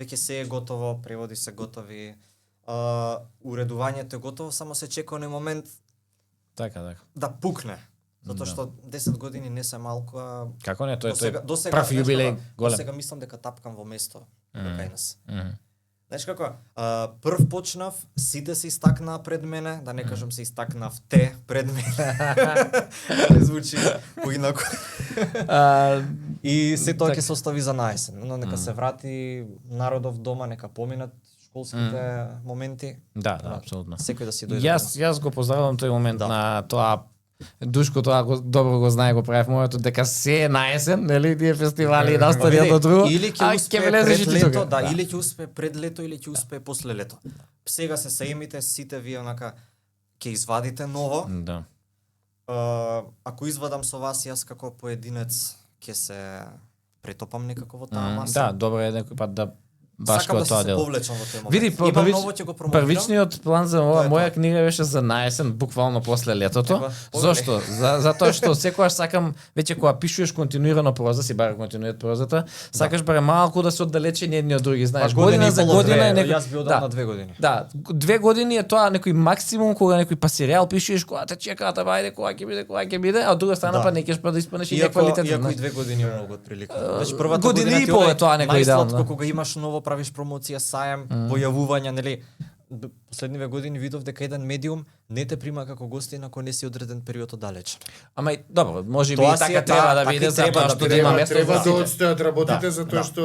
Веќе се е готово, преводи се готови. Уредувањето е готово, само се чека оној момент Така. да пукне. Затоа што 10 години не се малку, а Како не, тој до сега прав јубилеј До голем. сега мислам дека тапкам во место кај нас. Мгм. Знаеш како, прв почнав, сите се истакнаа пред мене, да не кажам се истакнав те пред мене. Не звучи поинаку. И се тоа ќе се остави за наесен, но нека се врати народов дома, нека поминат школските моменти. Да, апсолутно. Секој да си дојде. Јас го поздравувам тој момент Да. на тоа Душко тоа добро го знае, го прави в моето, дека се е на есен, нели, тие фестивали и настани едно друго. Или ќе а успее влезеш и пред ти лето, тога. да, или ќе успее пред лето, или ќе успее после лето. Сега се сеемите, сите вие онака ќе извадите ново. Да. Ако извадам со вас, јас како поединец ќе се претопам некако во таа маса. Да, добро е некој пат да баш Сакам кога да тоа се дело. повлечам во тој момент. Види, Имам ново, ќе го промовирам. првичниот план за Тоа ова е моја тоа. книга беше за наесен, буквално после летото. Така, Зошто? Затоа што секогаш сакам, веќе кога пишуваш континуирано проза, си баре континуират прозата, сакаш баре малку да се оддалечени едни од други, знаеш, година за година е некој. Јас би одел на 2 години. Да, 2 години е тоа некој максимум кога некој па серијал пишеш, кога те чекаат, ајде кога ќе биде, а од друга страна Да. па не ќе да испаднеш и Иако неквалитетно. и 2 години е многу отприлика. Значи првата година година и ти пол е онај тоа некој идеално, најсладко да. кога имаш ново, правиш промоција, саем, појавувања, нели? Последниве години видов дека еден медиум не те прима како гостин ако не си одреден период оддалеч. Ама и добро, може би Тоа и си така е, треба да, да така биде и за треба тоа да што биде. има место Треба за да сите. одстојат работите Да, затоа да. што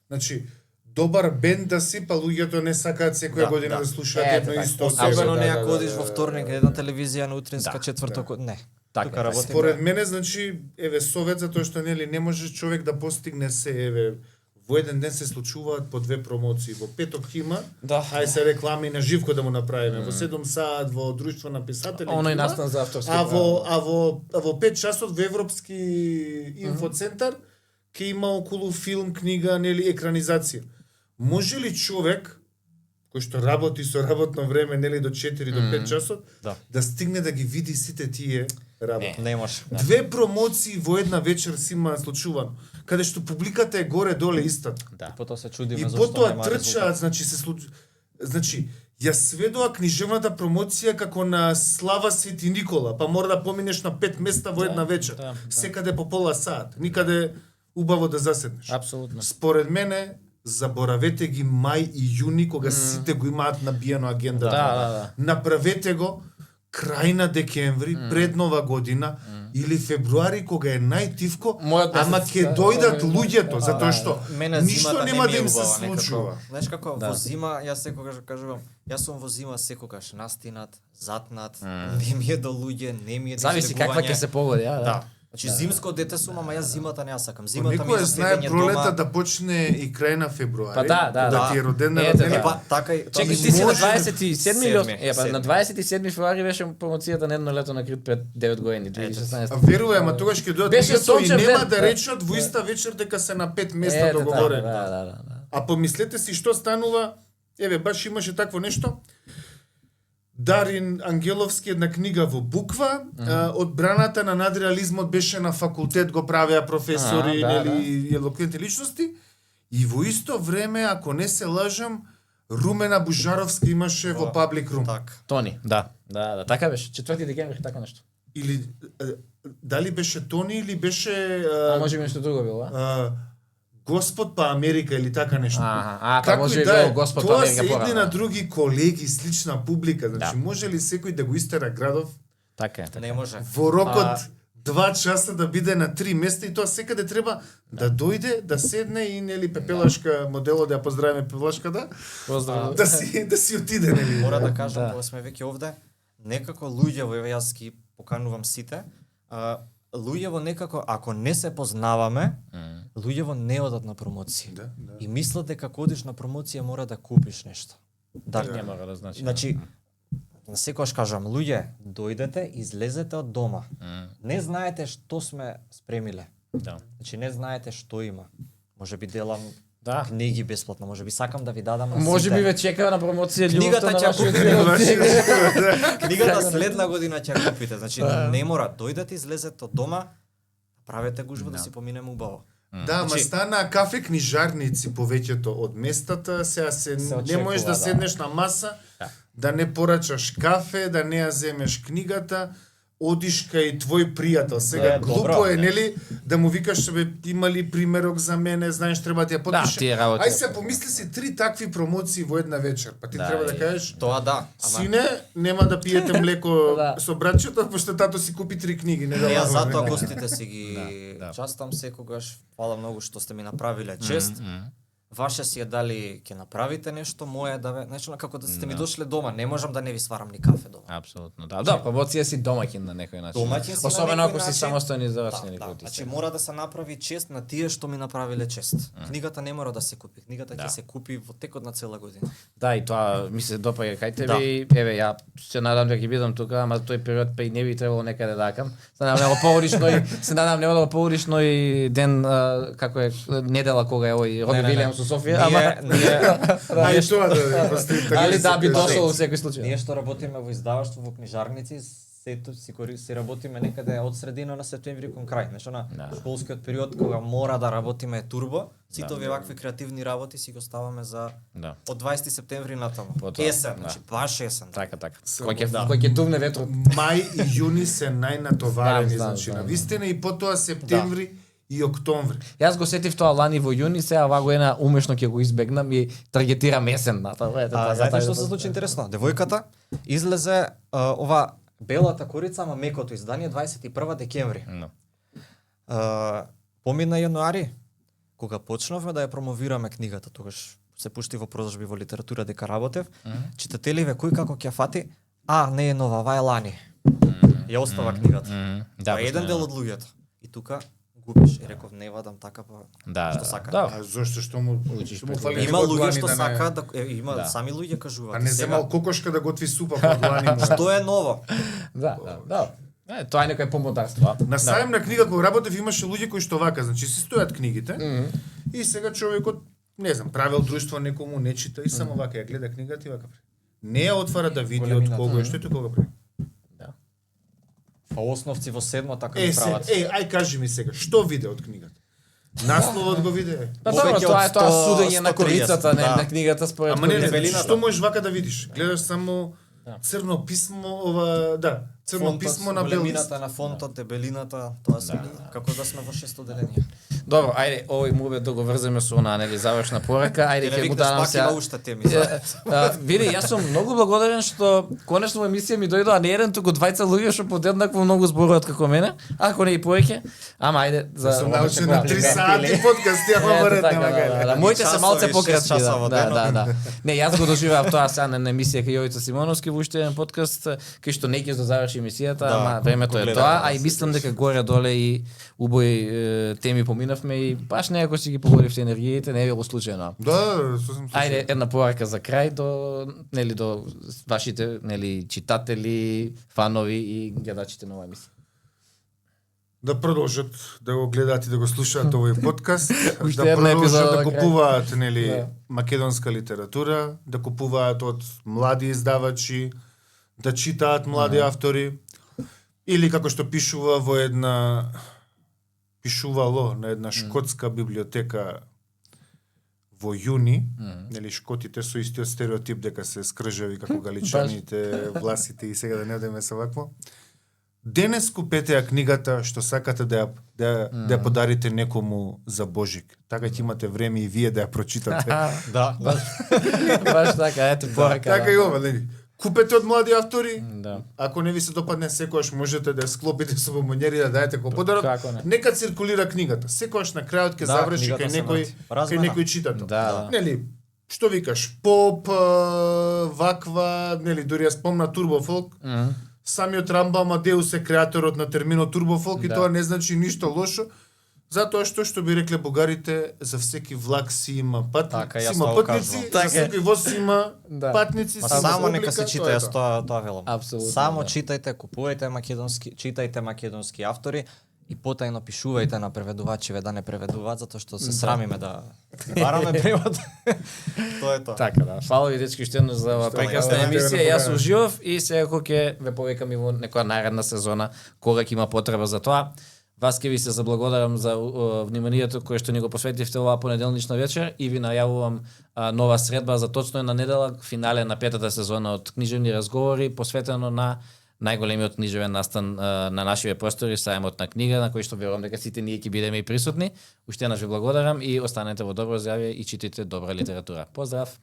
значи добар бенд да си, па луѓето не сакаат секоја Да, година да. да слушаат Ето едно така. исто од Особено себе. не ако одиш во вторник на една телевизија, на утринска, Да, четврток, не. Така Тука е. работиме. Според мене, значи, еве совет затоа што нели не може човек да постигне се, еве во еден ден се случуваат по 2 промоции. Во петок има, Да. ај се реклами на живко да му направиме. Во 7 саат во друштво на писатели. Оној има, настан за авторски А во права. во 5 часот во Европски инфоцентар ќе има околу филм, книга, нели екранизација. Може ли човек кој што работи со работно време нели до 4 до 5 часот Да. да стигне да ги види сите тие работи? Не може. 2 промоции во една вечер си има случувано, каде што публиката е горе-доле истата. Да. Потоа се чудиме И зашто потоа нема трчаат, резултат. значи се значи ја сведоа книжевната промоција како на Слава Свети Никола, па мора да поминеш на 5 места во една вечер. да. Секаде по пола сат, никаде убаво да заседнеш. Апсолутно. Според мене заборавете ги мај и јуни кога сите го имаат набиено агендата. Да. Направете го крај на декември, пред нова година или февруари кога е најтивко, Мојот ама месец, ќе да, дојдат да, луѓето затоа што Мене ништо зимата нема не ми да е им се убава некако. случува. Знаеш како Да. во зима јас секогаш кажувам, јас сум во зима секогаш настинат, затнат, не ми е до луѓе, не ми е до Зависи каква ќе се погоди, а, Да. Значи зимско дете сум, ама јас зимата не ја сакам. Зимата ми е Никој за знае седење пролета дома. да почне и крај на февруари. Па да, кога ти е роден Ето роден. така. Па така и Чекай, Ами ти си на може- 27 или Седми, е, па на седми. 27 февруари беше промоцијата на едно лето на Крит пред 9 години, А 2016. верувај, ама тогаш ќе дојдат Беше луѓето и сончев нема ден, да да. речат во иста вечер дека се на 5 места Ето така, договорени. да. А помислете си што станува, еве баш имаше такво нешто. Дарин Ангеловски една книга во буква, одбраната на надреализмот беше на факултет, го правеа професори, Да, нели, елоквентни личности. И во исто време, ако не се лажам, Румена Бужаровска имаше во Public Room. Така. Тони, да, така беше. 4 декември така нешто. Или дали беше Тони или беше А може би нешто друго било, а? Господ па Америка или така нешто. Па Како може и би да е, било Господ тоа Америка се едни порано. на други колеги, слична публика. Значи, Да. може ли секој да го истера градов Така е, така. Не може. во рокот 2 часа да биде на 3 места и тоа секаде треба да дојде, да седне и нели Пепелашка моделот да ја поздравиме Пепелашка Поздрав. да си отиде нели. Мора да кажам, Да. кога сме веќе овде, некако луѓево, еве јас ги поканувам сите, луѓево некако, ако не се познаваме, луѓево не одат на промоција. Да, да. И мислат дека кога одиш на промоција мора да купиш нешто. Да, Не мора да значи. Значи, секогаш кажам, луѓе, дојдете, излезете од дома. Не знаете што сме спремиле. Да. Значи, не знаете што има. Може би делам Да. книги бесплатно, може би сакам да ви дадам на Може сите. би ве чека на промоција Книгата љубовта на ќе вашиот купите. клиент. Книгата следна година ќе ја купите. Значи, не мора, дојдете, излезете од дома, правете гужва да си поминеме убаво. Да, ама Значи- стана кафе книжарници повеќето од местата, сега не очекува, можеш да да. седнеш на маса, да не порачаш кафе, да не ја земеш книгата, одиш кај твој пријател. Сега глупо добро, е, нели, да му викаш бе, има ли примерок за мене, знаеш треба да ја подпише. тие работи. Ај се помисли си 3 такви промоции во една вечер, па ти Да, треба да и- кажеш Тоа да, ама сине, нема да пиете млеко Да. со братчето, пошто тато си купи 3 книги, не да ја лагаме. затоа гостите си ги Да. частам секогаш. Фала многу што сте ми направиле чест. Ваше си е дали ќе направите нешто, моje е да ве, значи како да сте ми дошле дома, не можам да не ви сварам ни кафе дома. Апсолутно, да. Да, пробоција си домаќин на некој начин. Домаќин си на особено некој ако си начин. самостојни издавачни или Да, кои ти значи се. мора да се направи чест на тие што ми направиле чест. Книгата не мора да се купи, книгата ќе Да. се купи во текот на цела година. Да, и тоа ми се допаѓа кај тебе Да. и еве ја се надам дека ќе бидам тука, ама тој период па и не би требало некаде да акам. Се надам нема поурично и се надам нема да поурично и ден како е недела кога е овој Роби Вилијамс со Софија, ама ние А и тоа да постои така. али да би се каже. дошло во секој случај. Ние што работиме во издаваштво, во книжарници, си работиме некаде од средина на септември кон крај. Значи на Да. школскиот период кога мора да работиме турбо, сите овие вакви креативни работи си го ставаме за Да. од 20 септември натаму. Потоа, Есен, да. значи баш есен. Така. Само, Кој ќе да. кој ќе дувне ветрот. Мај и јуни се најнатоварени, Знам, значи знам. на вистина и потоа септември и октомври. Јас го сетив тоа лани во јуни, сега ваго една умешно ќе го избегнам и таргетирам есен на тоа. Знаете што се случи интересно? Девојката излезе ова белата корица, ама мекото издание 21 декември. No. Помина јануари, кога почнавме да ја промовираме книгата, тогаш се пушти во продажби во литература дека работев, читателиве кој како ќе фати, не е нова, ова е лани. Ја остава книгата. Да, Па еден баш, дел од луѓето. И тука губиш. И реков не вадам така па Да, што да, сака. да. А зошто што му Учиш што му пред фали луѓето. Има некој луѓе длани што да не- сакаат да има Да. сами луѓе кажуваат. А не И сега, земал кокошка да готви супа по длани му. што е ново? Да. Тоа е некој помодарство. На сајм на книга кога работев имаше луѓе кои што вака, значи си стојат книгите. И сега човекот, не знам, правел друштво некому не чита и само вака ја гледа книгата и вака прави. Не ја отвара да види од Големината. кого е, што е тој кога прави. Па основци во седмо така Е, го се, прават. ај кажи ми сега, што виде од книгата? Насловот го виде. Па Повеќе добро, тоа е од тоа 100, судење на 130, корицата, не да. на книгата според Ама не, дебелината. што можеш вака да видиш? Гледаш само црно писмо, црно писмо на бел лист. големината на фонтот, дебелината, тоа се како да сме во шесто деление. Добро, ајде, овој муве да го врземе со она, нели, завршна порака. Ајде ќе го дадам пак има сега. уште теми. Види, јас сум многу благодарен што конечно во емисија ми дојдоа не еден, туку двајца луѓе што подеднакво многу зборуваат како мене, ако не и повеќе. Ама ајде за Сум научен на 3 сати подкаст, ја Ето говорат така, нема да, кај. да. Моите се Часови, малце 6 пократки, часа во да, денот. да. Не, јас го доживеав тоа сега на емисија кај Јовица Симоновски во уште еден подкаст, кај што не ќе заврши емисијата, Да, ама времето е го тоа, гледав, а и мислам дека горе доле и убави теми поминавме и баш некако си ги погодивте енергиите, не е било случајно. Да, сосем Ајде една порака за крај до вашите читатели, фанови и гледачите на оваа емисија. да продолжат да го гледаат и да го слушаат овој подкаст, Уште да една епизода продолжат да на крај. купуваат Да. македонска литература, да купуваат од млади издавачи, да читаат млади автори или како што пишувало на една шкотска библиотека во јуни, нели шкотите со истиот стереотип дека се скржави како галичаните, власите и сега да не одеме со вакво. Денес купете ја книгата што сакате да ја подарите некому за Божик. Така ќе имате време и вие да ја прочитате. Да, Баш така, ето порака. Така и ова, нели? Купете од млади автори. Да. Ако не ви се допадне, секогаш можете да ја склопите со бомбонјери да даете како подарок. Како не? Нека циркулира книгата. Секогаш на крајот ќе Да, заврши книгата кај се некој, врати. Размена. кај некој читател. Да. Нели, што викаш, поп, ваква, нели, дури ја спомна турбофолк. Самиот Рамбо Амадеус е креаторот на терминот турбофолк и Да. тоа не значи ништо лошо. Затоа што би рекле бугарите, за всеки влак си има Така, си јас има тоа патници, кажувам. за Така е. секој воз си има Да. патници, Па си има само нека облика, се тоа чита, е јас тоа велам. Апсолутно, Само да. читајте, купувајте македонски, читајте македонски автори и потајно пишувајте на преведувачиве да не преведуваат затоа што се срамиме да бараме превод. Тоа е тоа. Така да. Фала ви дечки уште еднаш за оваа Што, прекрасна да, емисија. да, Јас уживав и секако ќе ве повикам и во некоја наредна сезона кога ќе има потреба за тоа. Вас ќе ви се заблагодарам за вниманието кое што ни го посветивте оваа понеделнична вечер и ви најавувам нова средба за точно една недела, финале на петата сезона од книжевни разговори, посветено на најголемиот книжевен настан на нашиве простори, сајмот на книга, на кој што верувам дека сите ние ќе бидеме и присутни. Уште еднаш ви благодарам и останете во добро здравје и читайте добра литература. Поздрав!